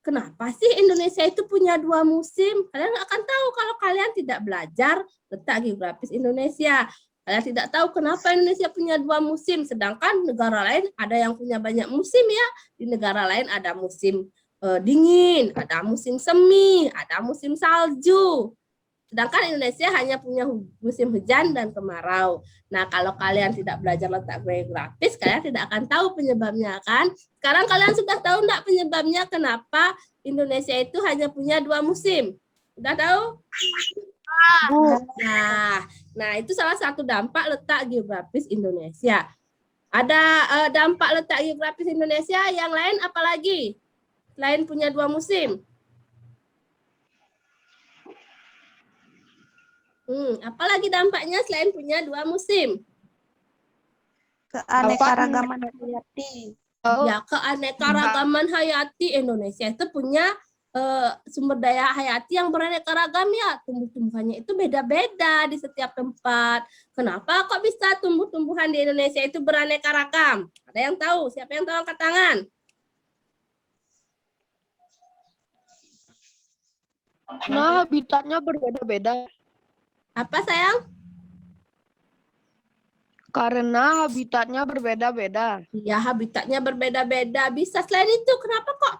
kenapa sih Indonesia itu punya 2 musim. Kalian nggak akan tahu kalau kalian tidak belajar letak geografis Indonesia. Kalian tidak tahu kenapa Indonesia punya 2 musim, sedangkan negara lain ada yang punya banyak musim ya. Di negara lain ada musim dingin, ada musim semi, ada musim salju. Sedangkan Indonesia hanya punya musim hujan dan kemarau. Nah, kalau kalian tidak belajar letak geografis, kalian tidak akan tahu penyebabnya kan? Sekarang kalian sudah tahu enggak penyebabnya kenapa Indonesia itu hanya punya 2 musim? Sudah tahu? Nah, itu salah satu dampak letak geografis Indonesia. Ada dampak letak geografis Indonesia yang lain apalagi? Selain punya 2 musim. Apalagi dampaknya selain punya 2 musim? Keanekaragaman hayati. Ya, keanekaragaman hayati Indonesia itu punya sumber daya hayati yang beraneka ragam ya. Tumbuh-tumbuhannya itu beda-beda di setiap tempat. Kenapa kok bisa tumbuh-tumbuhan di Indonesia itu beraneka ragam? Ada yang tahu? Siapa yang tahu angkat tangan? Nah, habitatnya berbeda-beda. Apa sayang? Karena habitatnya berbeda-beda. Ya, habitatnya berbeda-beda. Bisa selain itu, kenapa kok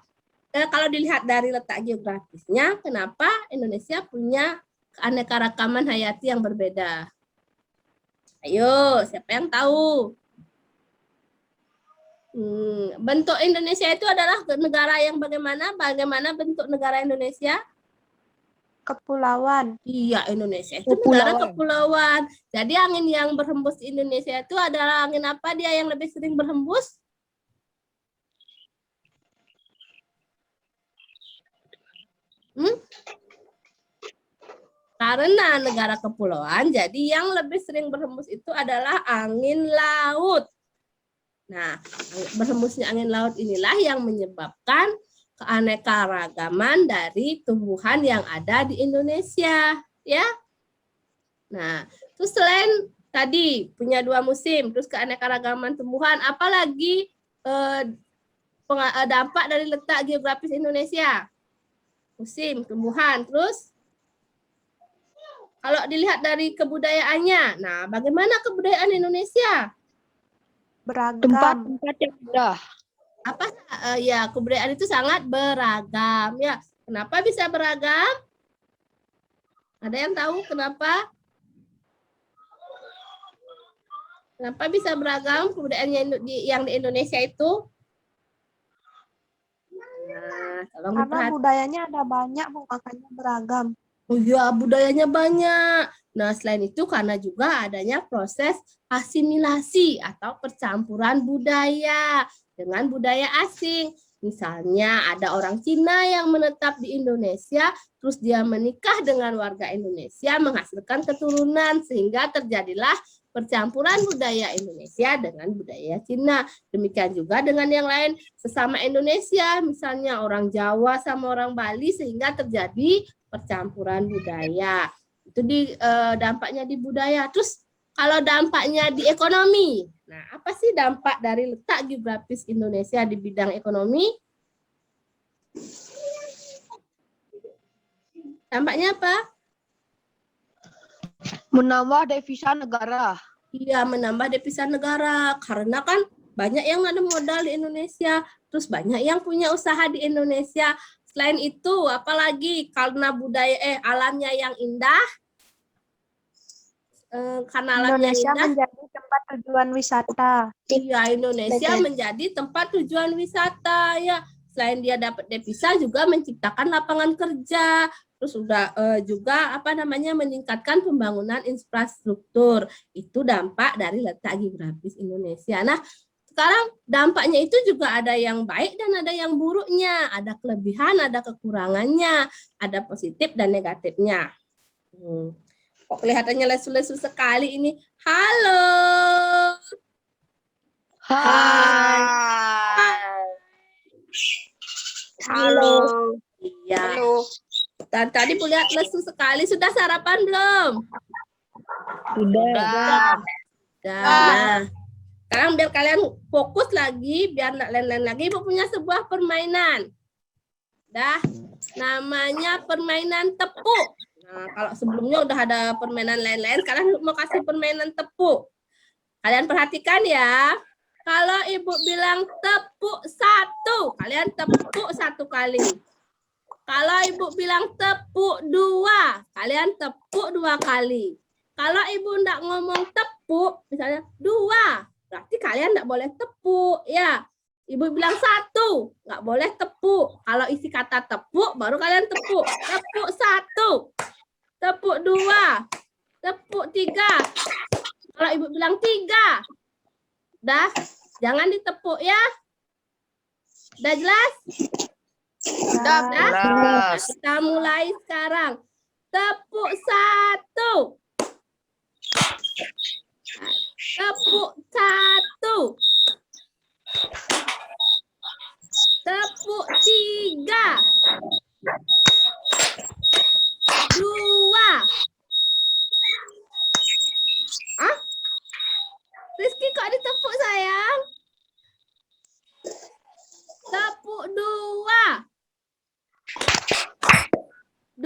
kalau dilihat dari letak geografisnya, kenapa Indonesia punya keanekaragaman hayati yang berbeda? Ayo, siapa yang tahu? Bentuk Indonesia itu adalah negara yang bagaimana? Bagaimana bentuk negara Indonesia? Kepulauan. Iya, Indonesia itu negara kepulauan. Jadi angin yang berhembus di Indonesia itu adalah angin apa dia yang lebih sering berhembus? Karena negara kepulauan, jadi yang lebih sering berhembus itu adalah angin laut. Nah, berhembusnya angin laut inilah yang menyebabkan keanekaragaman dari tumbuhan yang ada di Indonesia, ya. Nah, terus selain tadi punya 2 musim, terus keanekaragaman tumbuhan, apalagi dampak dari letak geografis Indonesia? Musim, tumbuhan, terus kalau dilihat dari kebudayaannya, nah bagaimana kebudayaan Indonesia? Beragam. Tempat-tempat yang indah. Apa ya, kebudayaan itu sangat beragam ya. Kenapa bisa beragam? Ada yang tahu kenapa? Kenapa bisa beragam kebudayaannya yang di Indonesia itu? Nah, Karena budayanya ada banyak, makanya beragam. Oh iya, budayanya banyak. Nah, selain itu karena juga adanya proses asimilasi atau percampuran budaya dengan budaya asing. Misalnya ada orang Cina yang menetap di Indonesia, terus dia menikah dengan warga Indonesia, menghasilkan keturunan, sehingga terjadilah percampuran budaya Indonesia dengan budaya Cina. Demikian juga dengan yang lain, sesama Indonesia, misalnya orang Jawa sama orang Bali, sehingga terjadi percampuran budaya. Itu dampaknya di budaya. Terus kalau dampaknya di ekonomi, nah apa sih dampak dari letak geografis Indonesia di bidang ekonomi? Dampaknya apa? Menambah devisa negara. Iya, menambah devisa negara. Karena kan banyak yang ada modal di Indonesia, terus banyak yang punya usaha di Indonesia. Selain itu, apalagi karena budaya alamnya yang indah, karena alamnya Indonesia indah, menjadi tempat tujuan wisata. iya, Indonesia menjadi tempat tujuan wisata ya. Selain dia dapat devisa juga menciptakan lapangan kerja, terus juga meningkatkan pembangunan infrastruktur. Itu dampak dari letak geografis Indonesia. Nah, sekarang dampaknya itu juga ada yang baik dan ada yang buruknya, ada kelebihan, ada kekurangannya, ada positif dan negatifnya. Kok kelihatannya lesu-lesu sekali ini. Halo. Hai. Halo. Iya. Halo. Dan tadi lihat lesu sekali. Sudah sarapan belum? Sudah. Nah, sekarang biar kalian fokus lagi, biar nggak lain-lain lagi, Ibu punya sebuah permainan. Namanya permainan tepuk. Nah, kalau sebelumnya udah ada permainan lain-lain, sekarang mau kasih permainan tepuk. Kalian perhatikan ya. Kalau Ibu bilang tepuk 1, kalian tepuk 1 kali. Kalau Ibu bilang tepuk 2, kalian tepuk 2 kali. Kalau Ibu enggak ngomong tepuk, misalnya 2, berarti kalian enggak boleh tepuk, ya. Ibu bilang 1, enggak boleh tepuk. Kalau isi kata tepuk, baru kalian tepuk. Tepuk 1, tepuk 2, tepuk 3. Kalau Ibu bilang 3, Dah, jangan ditepuk ya. Udah jelas? Sudah, Bu. Nah, kita mulai sekarang. Tepuk 1. Tepuk 1. Tepuk 3. 2. Ah? Rizky kok ditepuk sayang? Tepuk 2. 2.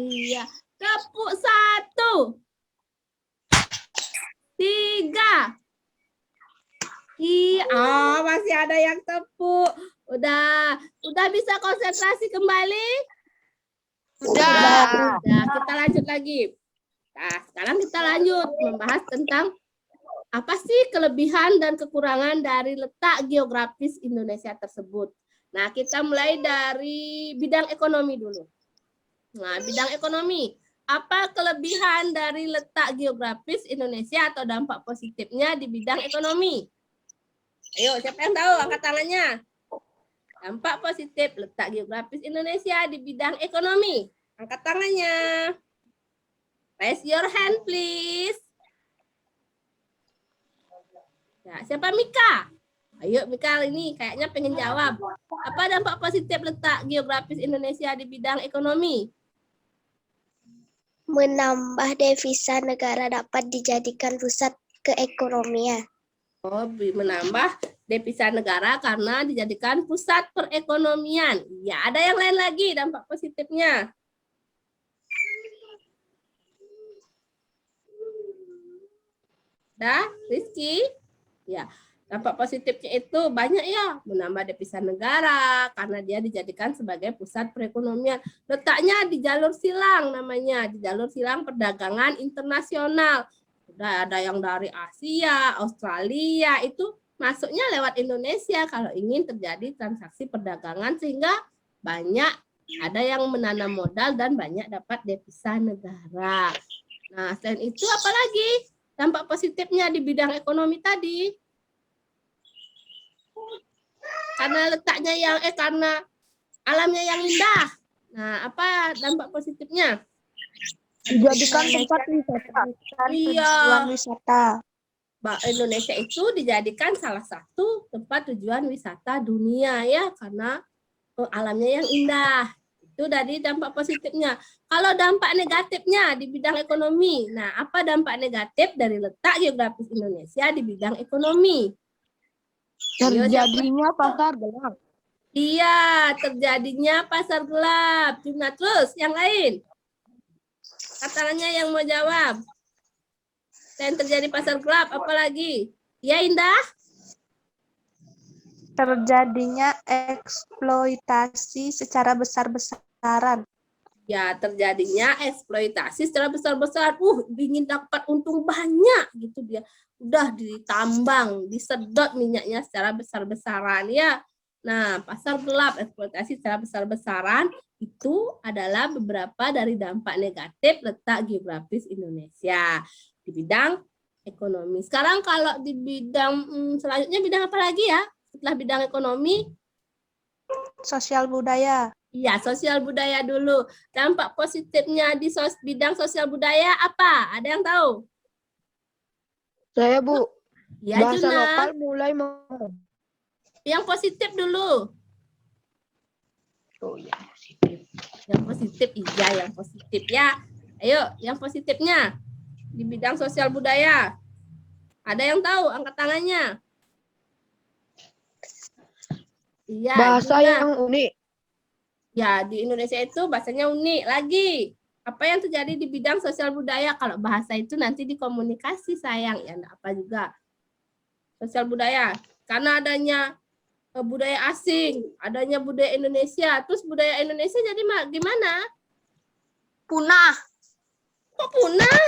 Iya. Tepuk 1. 3. Iya, masih ada yang tepuk. Udah bisa konsentrasi kembali? Sudah. Udah, kita lanjut lagi. Nah, sekarang kita lanjut membahas tentang apa sih kelebihan dan kekurangan dari letak geografis Indonesia tersebut. Nah, kita mulai dari bidang ekonomi dulu. Nah, bidang ekonomi. Apa kelebihan dari letak geografis Indonesia atau dampak positifnya di bidang ekonomi? Ayo, siapa yang tahu? Angkat tangannya. Dampak positif letak geografis Indonesia di bidang ekonomi. Angkat tangannya. Raise your hand, please. Ya, siapa Mika? Ayo Mika, ini kayaknya pengen jawab. Apa dampak positif letak geografis Indonesia di bidang ekonomi? Menambah devisa negara dapat dijadikan pusat keekonomian. Oh, menambah devisa negara karena dijadikan pusat perekonomian. Ya, ada yang lain lagi dampak positifnya. Dah, Rizky? Ya, dampak positifnya itu banyak ya. Menambah devisa negara karena dia dijadikan sebagai pusat perekonomian. Letaknya di jalur silang namanya, di jalur silang perdagangan internasional. Udah ada yang dari Asia, Australia, itu masuknya lewat Indonesia kalau ingin terjadi transaksi perdagangan sehingga banyak ada yang menanam modal dan banyak dapat devisa negara. Nah, selain itu apa lagi dampak positifnya di bidang ekonomi tadi? Karena letaknya yang karena alamnya yang indah. Nah, apa dampak positifnya? Dijadikan tempat wisata. Iya. Tujuan wisata. Indonesia itu dijadikan salah satu tempat tujuan wisata dunia ya karena alamnya yang indah. Itu dari dampak positifnya. Kalau dampak negatifnya di bidang ekonomi. Nah, apa dampak negatif dari letak geografis Indonesia di bidang ekonomi? Terjadinya pasar gelap. Iya, terjadinya pasar gelap. Nah, terus yang lain. Katanya yang mau jawab. Dan terjadi pasar gelap, apalagi? Ya, Indah? Terjadinya eksploitasi secara besar-besaran. Ya, terjadinya eksploitasi secara besar-besaran. Ingin dapat untung banyak gitu dia. Udah ditambang, disedot minyaknya secara besar-besaran ya. Nah, pasar gelap, eksploitasi secara besar-besaran itu adalah beberapa dari dampak negatif letak geografis Indonesia di bidang ekonomi. Sekarang kalau di bidang selanjutnya bidang apa lagi ya? Setelah bidang ekonomi, Sosial budaya. iya, sosial budaya dulu. Dampak positifnya di bidang sosial budaya apa? Ada yang tahu? Saya, Bu. Ya, Bahasa Juna. lokal mulai Yang positif dulu. Oh ya, positif. Yang positif, iya yang positif ya. Ayo, yang positifnya di bidang sosial budaya. Ada yang tahu? Angkat tangannya. Iya. Bahasa Juna. yang unik. Ya, di Indonesia itu bahasanya unik. Lagi, apa yang terjadi di bidang sosial budaya? Kalau bahasa itu nanti di komunikasi sayang. Ya, enggak apa juga. Sosial budaya. Karena adanya budaya asing, adanya budaya Indonesia. Terus budaya Indonesia jadi gimana? Punah. Kok punah?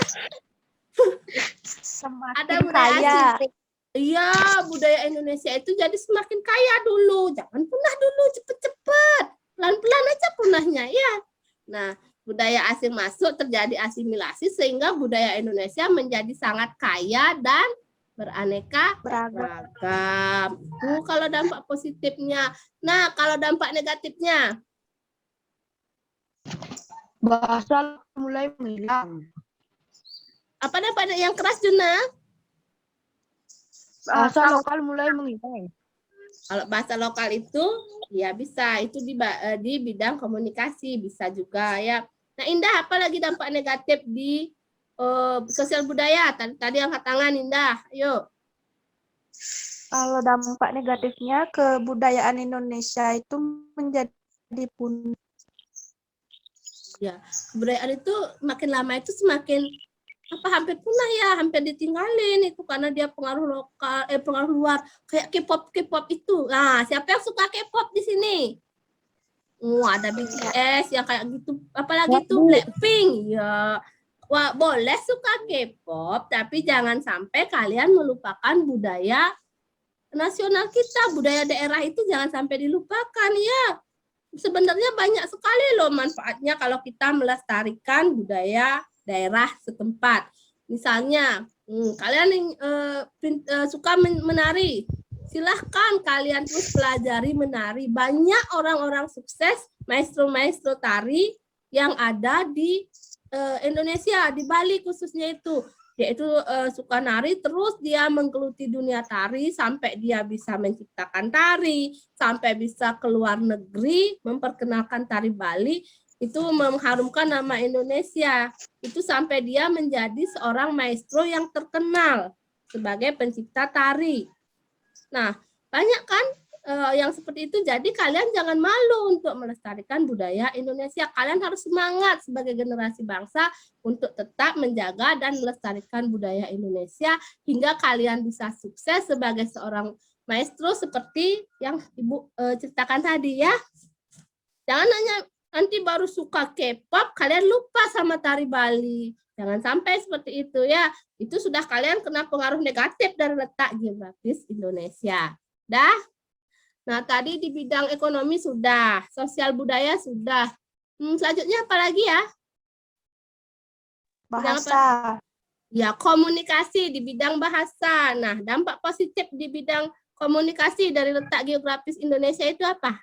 Semakin Ada budaya kaya. asing. Iya, budaya Indonesia itu jadi semakin kaya dulu. Jangan punah dulu, cepet-cepet. Pelan-pelan aja punahnya ya. Nah, budaya asing masuk, terjadi asimilasi sehingga budaya Indonesia menjadi sangat kaya dan beraneka beragam. Itu kalau dampak positifnya. Nah, kalau dampak negatifnya, Bahasa mulai menghilang. apa dampak yang keras, Juna? Bahasa lokal mulai menghilang. Kalau bahasa lokal itu ya bisa, itu di bidang komunikasi bisa juga ya. Nah, Indah, apa lagi dampak negatif di sosial budaya? Tadi angkat tangan, Indah. Ayo. Kalau dampak negatifnya, kebudayaan Indonesia itu menjadi punah. Ya, kebudayaan itu makin lama itu semakin hampir punah ya, hampir ditinggalin itu karena dia pengaruh lokal, pengaruh luar kayak K-pop itu. Nah, siapa yang suka K-pop di sini? Ada BTS yang kayak gitu, apalagi tuh Blackpink ya. Wah, boleh suka K-pop, tapi jangan sampai kalian melupakan budaya nasional kita, budaya daerah itu jangan sampai dilupakan ya. Sebenarnya banyak sekali loh manfaatnya kalau kita melestarikan budaya daerah setempat. Misalnya, kalian suka menari, silahkan kalian terus pelajari menari. Banyak orang-orang sukses, maestro-maestro tari yang ada di Indonesia, di Bali khususnya itu. Yaitu suka nari, terus dia menggeluti dunia tari sampai dia bisa menciptakan tari, sampai bisa keluar negeri memperkenalkan tari Bali, itu mengharumkan nama Indonesia. Itu sampai dia menjadi seorang maestro yang terkenal sebagai pencipta tari. Nah, banyak kan yang seperti itu. Jadi kalian jangan malu untuk melestarikan budaya Indonesia. Kalian harus semangat sebagai generasi bangsa untuk tetap menjaga dan melestarikan budaya Indonesia hingga kalian bisa sukses sebagai seorang maestro seperti yang Ibu ceritakan tadi ya. Jangan hanya nanti baru suka K-pop, kalian lupa sama tari Bali. Jangan sampai seperti itu ya. Itu sudah kalian kena pengaruh negatif dari letak geografis Indonesia. Dah? Nah, tadi di bidang ekonomi sudah, sosial budaya sudah. Selanjutnya apa lagi ya? Bahasa. Ya, komunikasi di bidang bahasa. Nah, dampak positif di bidang komunikasi dari letak geografis Indonesia itu apa?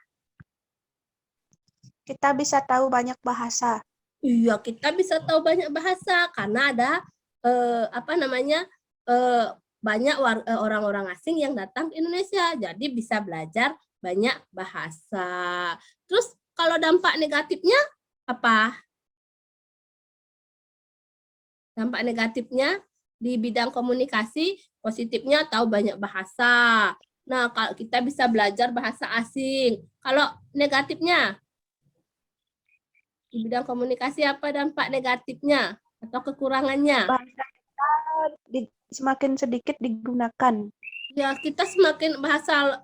Kita bisa tahu banyak bahasa. Iya, kita bisa tahu banyak bahasa karena ada banyak orang-orang asing yang datang ke Indonesia, jadi bisa belajar banyak bahasa. Terus kalau dampak negatifnya apa? Dampak negatifnya di bidang komunikasi, positifnya tahu banyak bahasa. Nah, kalau kita bisa belajar bahasa asing. Kalau negatifnya di bidang komunikasi apa dampak negatifnya atau kekurangannya? Bahasa kita semakin sedikit digunakan. Ya, kita semakin bahasa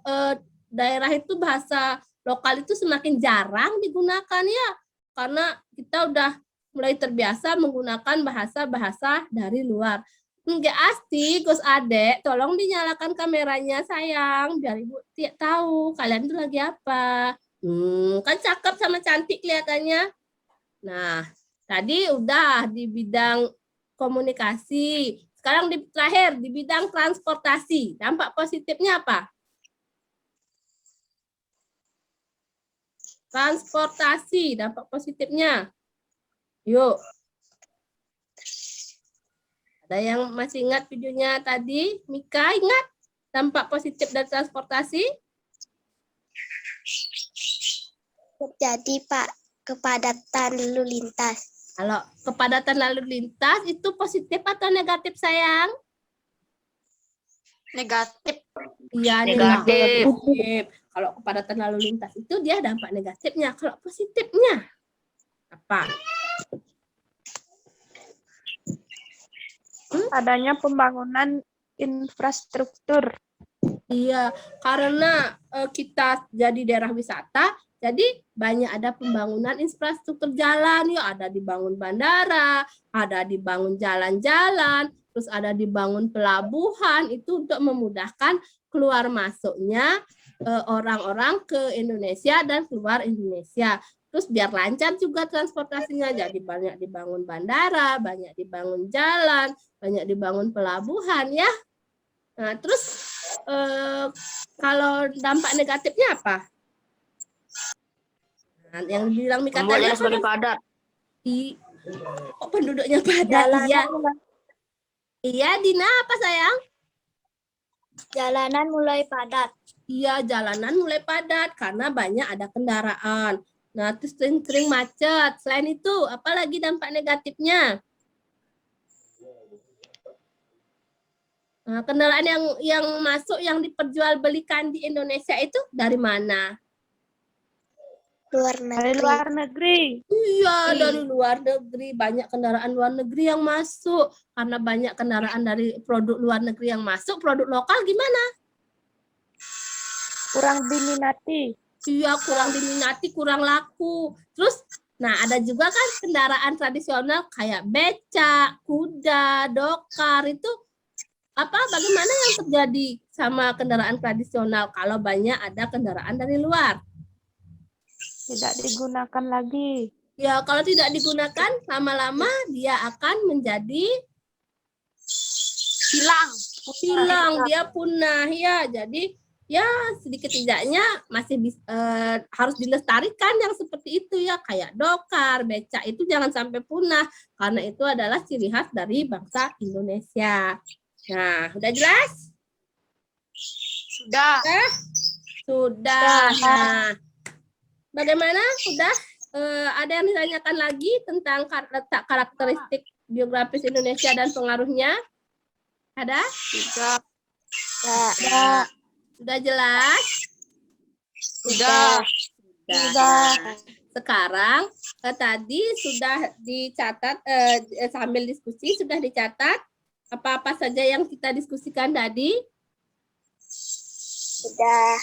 daerah itu, bahasa lokal itu semakin jarang digunakan ya. Karena kita udah mulai terbiasa menggunakan bahasa-bahasa dari luar. Enggak asik, Gus Adek, tolong dinyalakan kameranya sayang, biar Ibu tahu kalian itu lagi apa. Kan cakep sama cantik kelihatannya. Nah, tadi udah di bidang komunikasi. Sekarang terakhir di bidang transportasi. Dampak positifnya apa? Transportasi, dampak positifnya. Yuk. Ada yang masih ingat videonya tadi? Mika ingat dampak positif dari transportasi? Terjadi kepadatan lalu lintas. Kalau kepadatan lalu lintas itu positif atau negatif sayang? Negatif. Iya, negatif. Kalau kepadatan lalu lintas itu dia dampak negatifnya. Kalau positifnya apa? Adanya pembangunan infrastruktur. Iya, karena kita jadi daerah wisata, jadi banyak ada pembangunan infrastruktur jalan, ya ada dibangun bandara, ada dibangun jalan-jalan, terus ada dibangun pelabuhan, itu untuk memudahkan keluar masuknya orang-orang ke Indonesia dan keluar Indonesia. Terus biar lancar juga transportasinya, jadi banyak dibangun bandara, banyak dibangun jalan, banyak dibangun pelabuhan ya. Nah, terus kalau dampak negatifnya apa? Nah, yang bilang Mika Membuat tadi daerah apa? semakin padat. Kok penduduknya padat? Jalanan, Iya, Dina apa sayang? jalanan mulai padat. Iya, jalanan mulai padat karena banyak ada kendaraan. Nah, terus sering macet. Selain itu, apalagi dampak negatifnya? Nah, kendaraan yang masuk yang diperjualbelikan di Indonesia itu dari mana? Luar Dari negeri. luar negeri. Iya, dari luar negeri. Banyak kendaraan luar negeri yang masuk. Karena banyak kendaraan dari produk luar negeri yang masuk, produk lokal gimana? Kurang diminati. Iya, kurang diminati, kurang laku. Terus, nah ada juga kan kendaraan tradisional kayak becak, kuda, dokar itu bagaimana yang terjadi sama kendaraan tradisional kalau banyak ada kendaraan dari luar? Tidak digunakan lagi. Ya, kalau tidak digunakan, lama-lama dia akan menjadi hilang, dia punah ya. Jadi ya sedikit tidaknya masih harus dilestarikan yang seperti itu ya, kayak dokar, becak itu jangan sampai punah karena itu adalah ciri khas dari bangsa Indonesia. Nah, udah jelas? Sudah. Sudah. Nah, bagaimana? Sudah? Ada yang ditanyakan lagi tentang letak karakteristik geografis Indonesia dan pengaruhnya? Ada? Sudah. Sudah jelas? Sudah. Sekarang tadi sudah dicatat sambil diskusi sudah dicatat apa-apa saja yang kita diskusikan tadi? Sudah.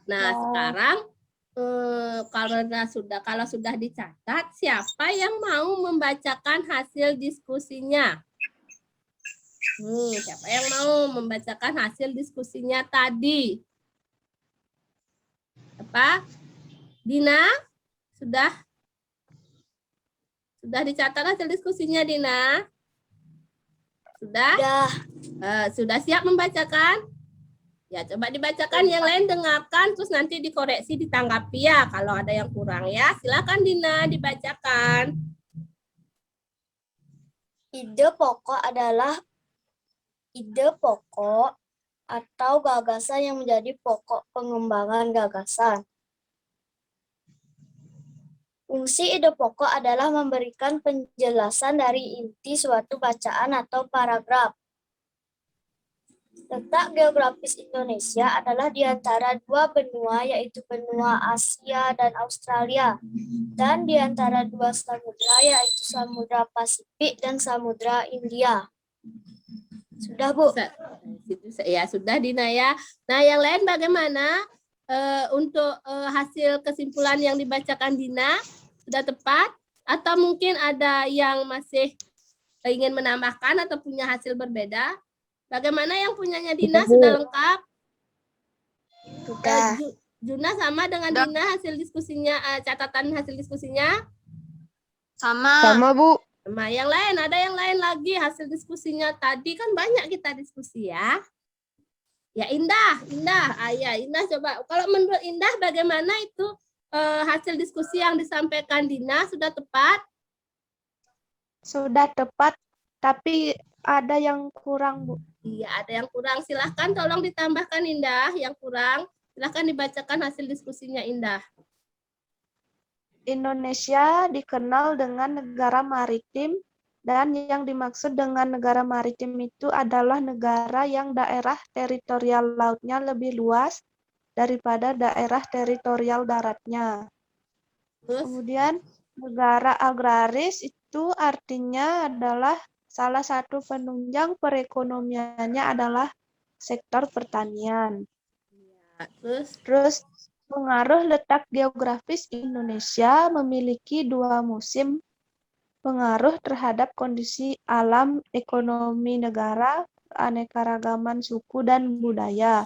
Nah, sekarang kalau sudah dicatat, siapa yang mau membacakan hasil diskusinya? Siapa yang mau membacakan hasil diskusinya tadi? Apa? Dina? Sudah dicatat hasil diskusinya, Dina? Sudah? Sudah siap membacakan? Ya, coba dibacakan, yang lain dengarkan, terus nanti dikoreksi, ditanggapi ya, kalau ada yang kurang ya. Silakan Dina, dibacakan. Ide pokok atau gagasan yang menjadi pokok pengembangan gagasan. Fungsi ide pokok adalah memberikan penjelasan dari inti suatu bacaan atau paragraf. Letak geografis Indonesia adalah di antara dua benua, yaitu benua Asia dan Australia, dan di antara dua samudra, yaitu Samudra Pasifik dan Samudra India. Sudah, Bu? Ya, sudah Dina ya. Nah, yang lain bagaimana? Untuk hasil kesimpulan yang dibacakan Dina sudah tepat? Atau mungkin ada yang masih ingin menambahkan atau punya hasil berbeda? Bagaimana yang punyanya Dina sudah lengkap? Sudah. Juna sama dengan Dina hasil diskusinya, catatan hasil diskusinya? Sama. Sama, Bu. Sama. Yang lain, ada yang lain lagi hasil diskusinya tadi kan banyak kita diskusi ya. Ya Indah. Ya Indah coba. Kalau menurut Indah bagaimana itu hasil diskusi yang disampaikan Dina sudah tepat? Sudah tepat, tapi ada yang kurang, Bu. Iya, ada yang kurang. Silahkan tolong ditambahkan Indah yang kurang. Silahkan dibacakan hasil diskusinya Indah. Indonesia dikenal dengan negara maritim, dan yang dimaksud dengan negara maritim itu adalah negara yang daerah teritorial lautnya lebih luas daripada daerah teritorial daratnya. Terus? Kemudian negara agraris itu artinya adalah salah satu penunjang perekonomiannya adalah sektor pertanian. Ya, Terus pengaruh letak geografis Indonesia memiliki dua musim pengaruh terhadap kondisi alam, ekonomi negara, keanekaragaman suku dan budaya.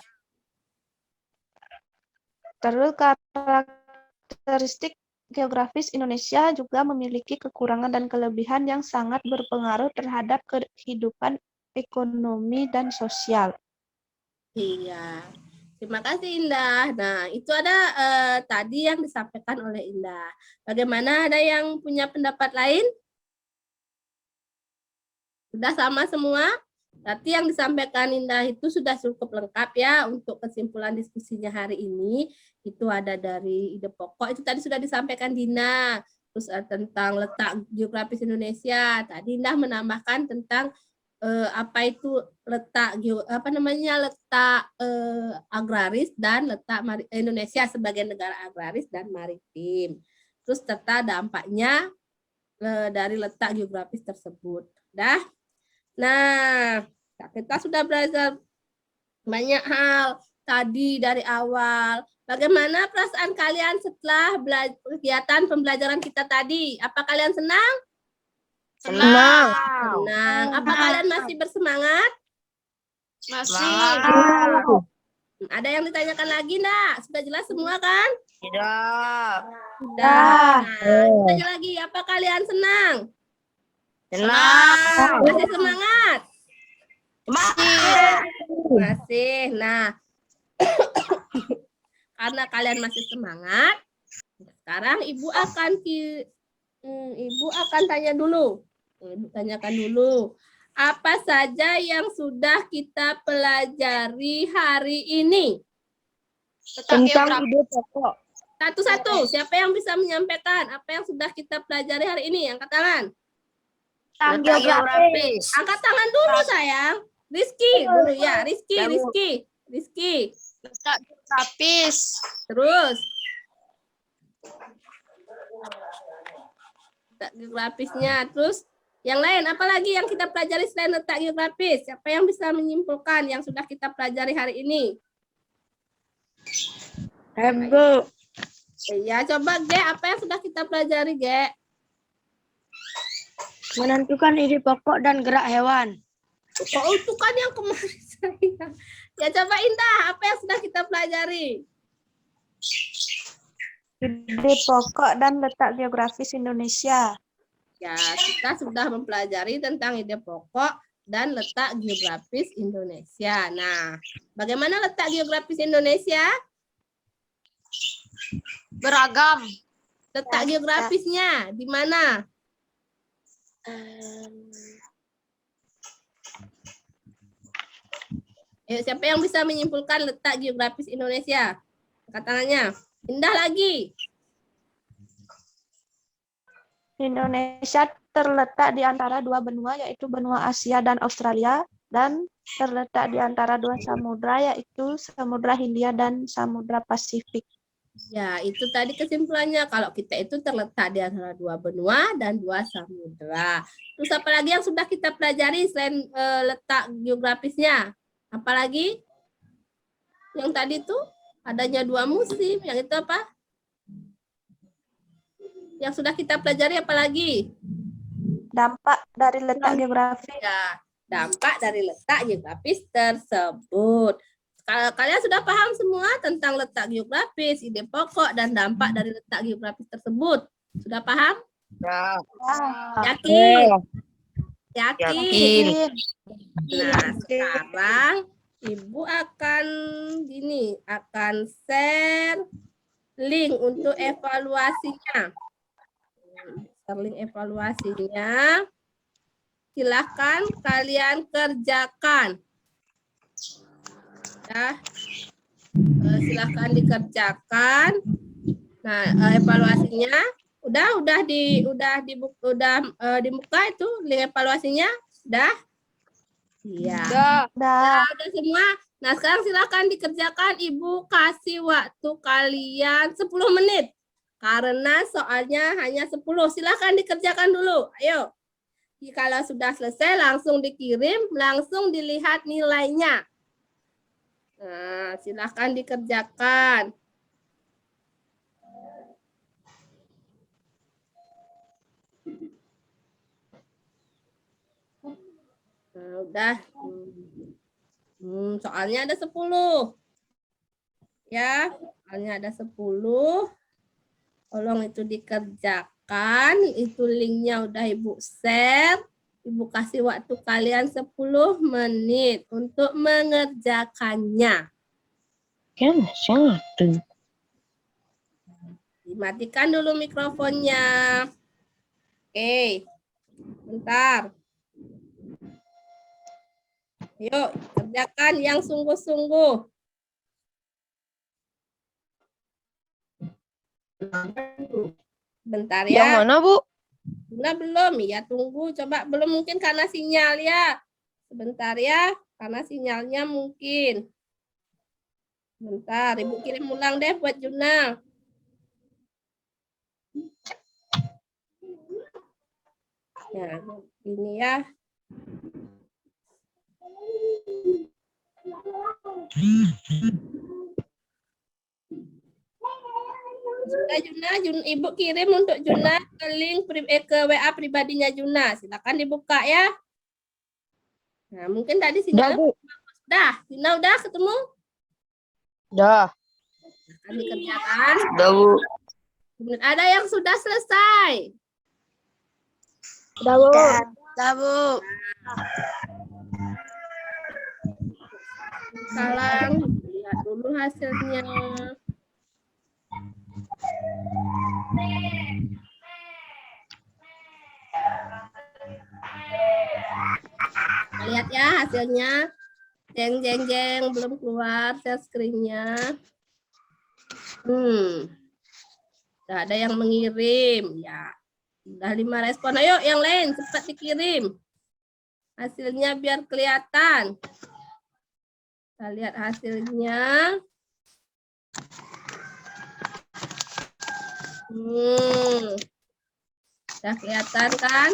Terus Karakteristik geografis Indonesia juga memiliki kekurangan dan kelebihan yang sangat berpengaruh terhadap kehidupan ekonomi dan sosial. Iya. Terima kasih Indah. Nah, itu ada tadi yang disampaikan oleh Indah. Bagaimana, ada yang punya pendapat lain? Sudah sama semua? Berarti yang disampaikan Indah itu sudah cukup lengkap ya untuk kesimpulan diskusinya hari ini. Itu ada dari ide pokok, itu tadi sudah disampaikan Dina. Terus tentang letak geografis Indonesia. Tadi Indah menambahkan tentang apa itu letak letak agraris dan letak Indonesia sebagai negara agraris dan maritim. Terus serta dampaknya dari letak geografis tersebut. Nah, kita sudah belajar banyak hal tadi dari awal. Bagaimana perasaan kalian setelah kegiatan pembelajaran kita tadi? Apa kalian senang? Senang. Senang. Apa kalian masih bersemangat? Masih. Ada yang ditanyakan lagi enggak? Sudah jelas semua kan? Tidak. Sudah. Nah, tanya lagi, apa kalian senang? Senang. Masih semangat? Masih. Nah, karena kalian masih semangat, sekarang Ibu akan tanya dulu. Ibu tanyakan dulu. Apa saja yang sudah kita pelajari hari ini? Tentang ide pokok. Satu-satu. Siapa yang bisa menyampaikan apa yang sudah kita pelajari hari ini? Angkat tangan. Letak geografis. Angkat tangan dulu sayang. Rizky dulu ya. Rizky. Letak geografis. Terus. Letak geografisnya. Terus yang lain, apa lagi yang kita pelajari selain letak geografis? Siapa yang bisa menyimpulkan yang sudah kita pelajari hari ini? Bu. Ya, coba Ge, apa yang sudah kita pelajari, Ge? Menentukan ide pokok dan gerak hewan. Oh, itu kan yang kemarin saya. Ya, coba Indah, apa yang sudah kita pelajari? Ide pokok dan letak geografis Indonesia. Ya, kita sudah mempelajari tentang ide pokok dan letak geografis Indonesia. Nah, bagaimana letak geografis Indonesia? Beragam. Letak geografisnya di mana? Siapa yang bisa menyimpulkan letak geografis Indonesia? Angkat tangannya. Indah lagi. Indonesia terletak di antara dua benua, yaitu benua Asia dan Australia, dan terletak di antara dua samudra, yaitu Samudra Hindia dan Samudra Pasifik. Ya, itu tadi kesimpulannya. Kalau kita itu terletak di antara dua benua dan dua samudra. Terus apa lagi yang sudah kita pelajari selain letak geografisnya? Apalagi? Yang tadi tuh adanya dua musim. Yang itu apa? Yang sudah kita pelajari apalagi? Dampak dari letak geografis. Ya, dampak dari letak geografis tersebut. Kalian sudah paham semua tentang letak geografis, ide pokok, dan dampak dari letak geografis tersebut? Sudah paham? Ya. Yakin? Yakin. Nah, sekarang Ibu akan share link untuk evaluasinya. Link evaluasinya. Silakan kalian kerjakan. Ya. Silakan dikerjakan. Nah, evaluasinya udah di muka itu link evaluasinya udah. Iya. Udah. Udah semua. Nah, sekarang silakan dikerjakan. Ibu kasih waktu kalian 10 menit. Karena soalnya hanya 10. Silakan dikerjakan dulu. Ayo. Kalau sudah selesai langsung dikirim, langsung dilihat nilainya. Nah, silakan dikerjakan. Nah, udah. Soalnya ada 10. Ya, soalnya ada 10. Tolong itu dikerjakan. Itu linknya udah Ibu share. Ibu kasih waktu kalian 10 menit untuk mengerjakannya. Dimatikan dulu mikrofonnya. Oke, bentar. Yuk, kerjakan yang sungguh-sungguh. Bentar Yang ya. mana, Bu? Nah, belum ya, tunggu. Coba belum, mungkin karena sinyal ya. Sebentar ya, karena sinyalnya mungkin. Bentar, Ibu kirim ulang deh buat Juna. Nah, ini ya. Sudah Juna, Ibu kirim untuk Juna ke link ke WA pribadinya Juna. Silakan dibuka ya. Nah, mungkin tadi sinyalnya Bu. udah. Juna udah ketemu? Dah. Akan dikerjakan. Dah, Bu. Kemudian ada yang sudah selesai. Dah, Bu. Dah, Bu. Salam, lihat dulu hasilnya. Lihat ya hasilnya. Jeng jeng jeng belum keluar share screen-nya. Udah ada yang mengirim ya. Udah 5 respon. Ayo yang lain cepat dikirim. Hasilnya biar kelihatan. Kita lihat hasilnya. Udah kelihatan kan?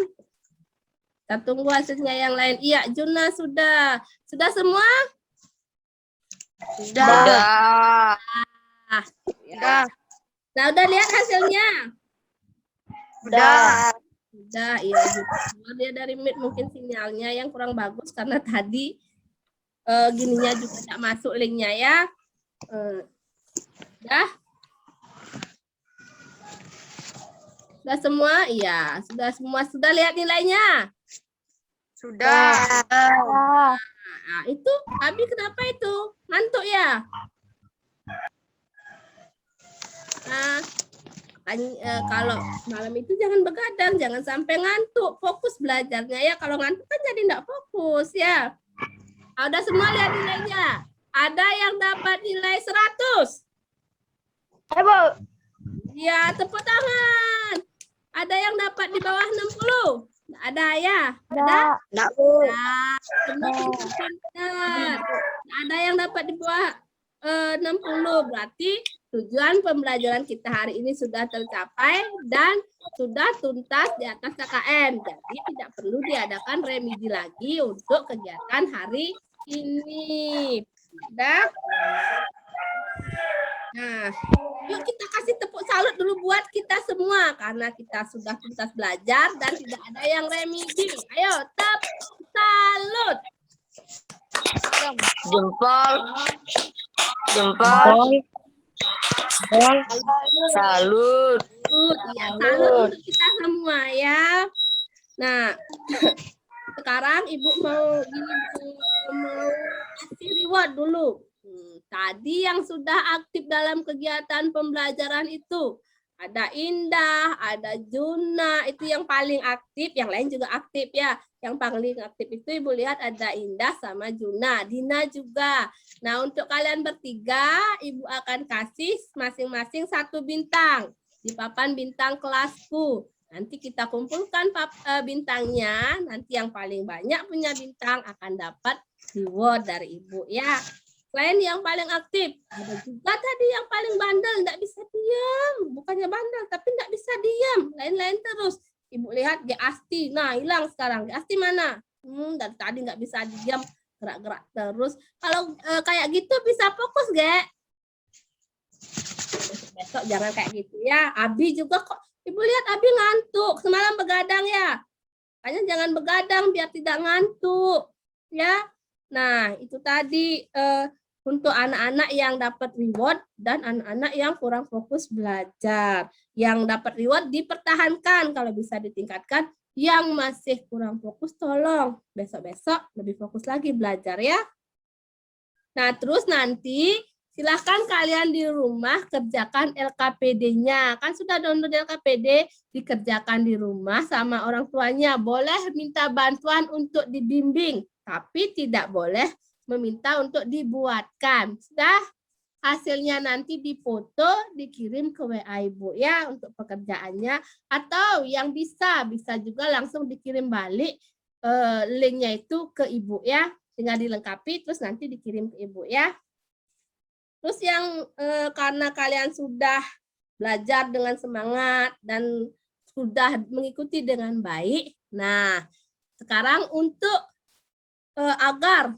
Kita tunggu hasilnya yang lain. Iya, Juna sudah. Sudah semua? Sudah. Ya. Nah, udah lihat hasilnya? Udah. Udah, iya. Dia dari Meet mungkin sinyalnya yang kurang bagus karena tadi gininya juga tidak masuk linknya ya. Udah? Sudah semua? Iya, sudah semua. Sudah lihat nilainya? Sudah. Nah, itu Abi kenapa itu? Ngantuk ya? Nah, kalau malam itu jangan begadang, jangan sampai ngantuk. Fokus belajarnya ya. Kalau ngantuk kan jadi enggak fokus ya. Udah semua lihat nilainya? Ada yang dapat nilai 100? Bu. Ya, tepuk tangan. Ada yang dapat di bawah 60? Ada ya? Ada? Enggak, Bu. Nah, pintar. Ada yang dapat di bawah 60. Berarti tujuan pembelajaran kita hari ini sudah tercapai dan sudah tuntas di atas KKM. Jadi tidak perlu diadakan remedi lagi untuk kegiatan hari ini. Udah? Nah, yuk kita kasih tepuk salut dulu buat kita semua karena kita sudah tuntas belajar dan tidak ada yang remedi. Ayo, tepuk salut. Jempol. Jempol. Salut. Ya, salut untuk kita semua ya. Nah, sekarang Ibu mau kasih reward dulu. Tadi yang sudah aktif dalam kegiatan pembelajaran itu ada Indah, ada Juna, itu yang paling aktif, yang lain juga aktif ya. Yang paling aktif itu Ibu lihat ada Indah sama Juna, Dina juga. Nah, untuk kalian bertiga, Ibu akan kasih masing-masing 1 bintang di papan bintang kelasku. Nanti kita kumpulkan bintangnya, nanti yang paling banyak punya bintang akan dapat reward dari Ibu ya. Selain yang paling aktif, ada juga tadi yang paling bandel, nggak bisa diam. Bukannya bandel, tapi nggak bisa diam. Lain-lain terus. Ibu lihat Asti, nah hilang sekarang. Asti mana? Dari tadi nggak bisa diam, gerak-gerak terus. Kalau kayak gitu bisa fokus, Gek? Besok jangan kayak gitu ya. Abi juga kok. Ibu lihat Abi ngantuk. Semalam begadang ya. Makanya jangan begadang biar tidak ngantuk. Ya. Nah, itu tadi untuk anak-anak yang dapat reward dan anak-anak yang kurang fokus belajar. Yang dapat reward dipertahankan, kalau bisa ditingkatkan. Yang masih kurang fokus tolong besok-besok lebih fokus lagi belajar ya. Nah, terus nanti silahkan kalian di rumah kerjakan LKPD-nya. Kan sudah download LKPD, dikerjakan di rumah sama orang tuanya. Boleh minta bantuan untuk dibimbing, tapi tidak boleh meminta untuk dibuatkan. Sudah, hasilnya nanti difoto, dikirim ke WA Ibu ya untuk pekerjaannya. Atau yang bisa juga langsung dikirim balik linknya itu ke Ibu ya. Tinggal dilengkapi terus nanti dikirim ke Ibu ya. Terus yang karena kalian sudah belajar dengan semangat dan sudah mengikuti dengan baik. Nah, sekarang untuk agar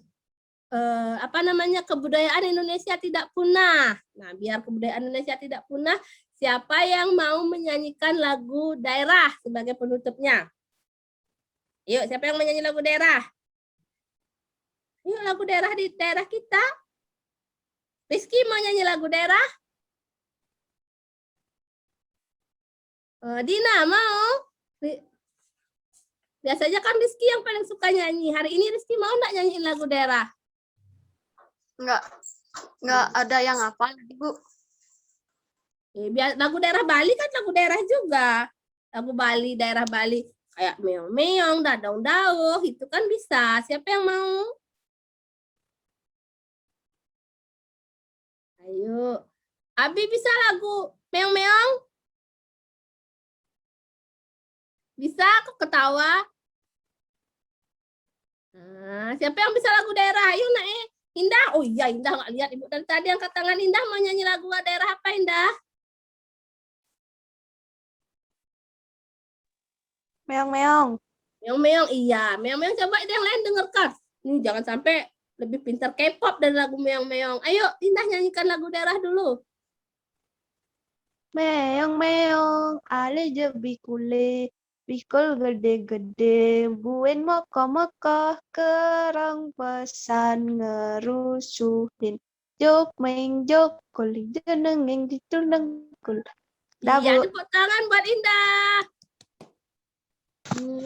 kebudayaan Indonesia tidak punah. Nah, biar kebudayaan Indonesia tidak punah, siapa yang mau menyanyikan lagu daerah sebagai penutupnya? Yuk, siapa yang menyanyi lagu daerah? Yuk, lagu daerah di daerah kita. Rizky mau nyanyi lagu daerah? Dina mau? Biasanya kan Rizky yang paling suka nyanyi. Hari ini Rizky mau nggak nyanyiin lagu daerah? Enggak ada yang hafal, Bu. Biar lagu daerah Bali kan lagu daerah juga. Lagu Bali, daerah Bali. Kayak meong-meong, dadong-dauh, itu kan bisa. Siapa yang mau? Ayo. Abi bisa lagu meong-meong? Bisa? Aku ketawa. Nah, siapa yang bisa lagu daerah? Ayo, Nae. Indah? Oh iya, Indah nggak lihat Ibu dari tadi angkat tangan. Indah mau nyanyi lagu daerah apa, Indah? Meong-meong. Meong-meong, iya. Meong-meong coba yang lain dengarkan. Ini jangan sampai lebih pintar K-pop dari lagu meong-meong. Ayo, Indah nyanyikan lagu daerah dulu. Meong-meong, ale je bikule, bikul gede-gede, buen mokoh-mokoh, kerang pesan ngerusuhin. Jok meng jok, kuling jenengeng ditulengkul. Iya, tepuk tangan buat Indah.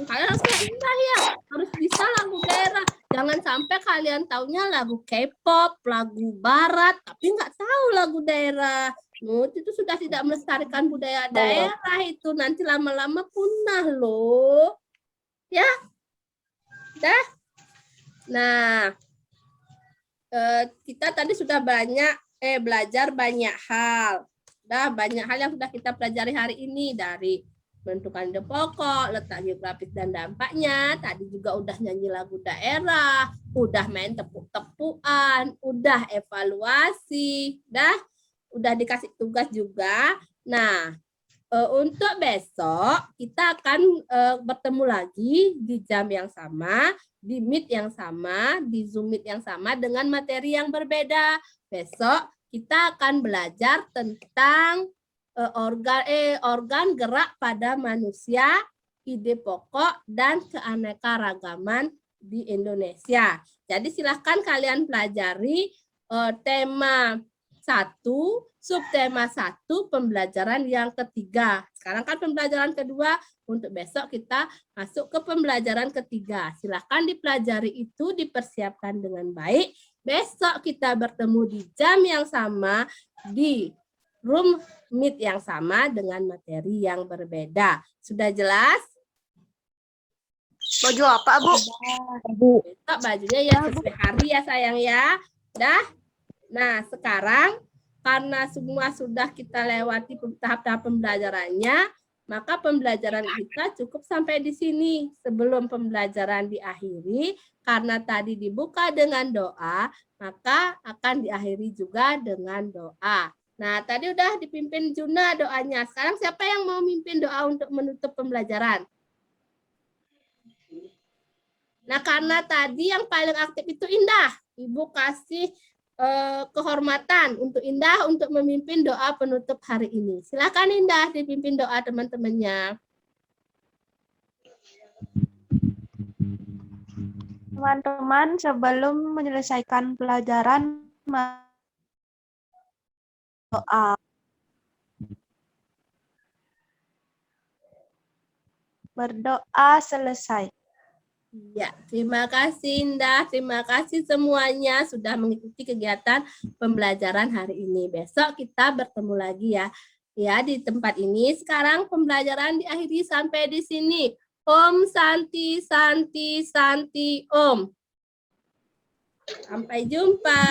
Kalian harus kayak Indah ya. Harus bisa lagu daerah. Jangan sampai kalian taunya lagu K-pop, lagu barat, tapi nggak tahu lagu daerah. Itu sudah tidak melestarikan budaya daerah itu. Nanti lama-lama punah loh. Ya. Dah. Nah, kita tadi sudah belajar banyak hal. Banyak hal yang sudah kita pelajari hari ini, dari bentukan ide pokok, letak geografis dan dampaknya. Tadi juga udah nyanyi lagu daerah, udah main tepuk-tepukan, udah evaluasi, udah dikasih tugas juga. Nah, untuk besok kita akan bertemu lagi di jam yang sama, di Meet yang sama, di Zoom Meet yang sama dengan materi yang berbeda. Besok kita akan belajar tentang organ gerak pada manusia, ide pokok, dan keanekaragaman di Indonesia. Jadi silahkan kalian pelajari tema 1, subtema 1, pembelajaran yang ketiga. Sekarang kan pembelajaran kedua, untuk besok kita masuk ke pembelajaran ketiga. Silahkan dipelajari itu, dipersiapkan dengan baik. Besok kita bertemu di jam yang sama, di room Meet yang sama dengan materi yang berbeda. Sudah jelas? Baju apa, Bu? Besok bajunya ya sesuai hari ya sayang ya. Nah, sekarang karena semua sudah kita lewati tahap-tahap pembelajarannya, maka pembelajaran kita cukup sampai di sini. Sebelum pembelajaran diakhiri, karena tadi dibuka dengan doa, maka akan diakhiri juga dengan doa. Nah, tadi udah dipimpin Juna doanya. Sekarang siapa yang mau mimpin doa untuk menutup pembelajaran? Nah, karena tadi yang paling aktif itu Indah. Ibu kasih kehormatan untuk Indah untuk memimpin doa penutup hari ini. Silakan Indah dipimpin doa teman-temannya. Teman-teman, sebelum menyelesaikan pelajaran, doa. Berdoa selesai. Ya, terima kasih Indah. Terima kasih semuanya sudah mengikuti kegiatan pembelajaran hari ini. Besok kita bertemu lagi ya. Ya, di tempat ini sekarang pembelajaran diakhiri sampai di sini. Om Santi Santi Santi Om. Sampai jumpa.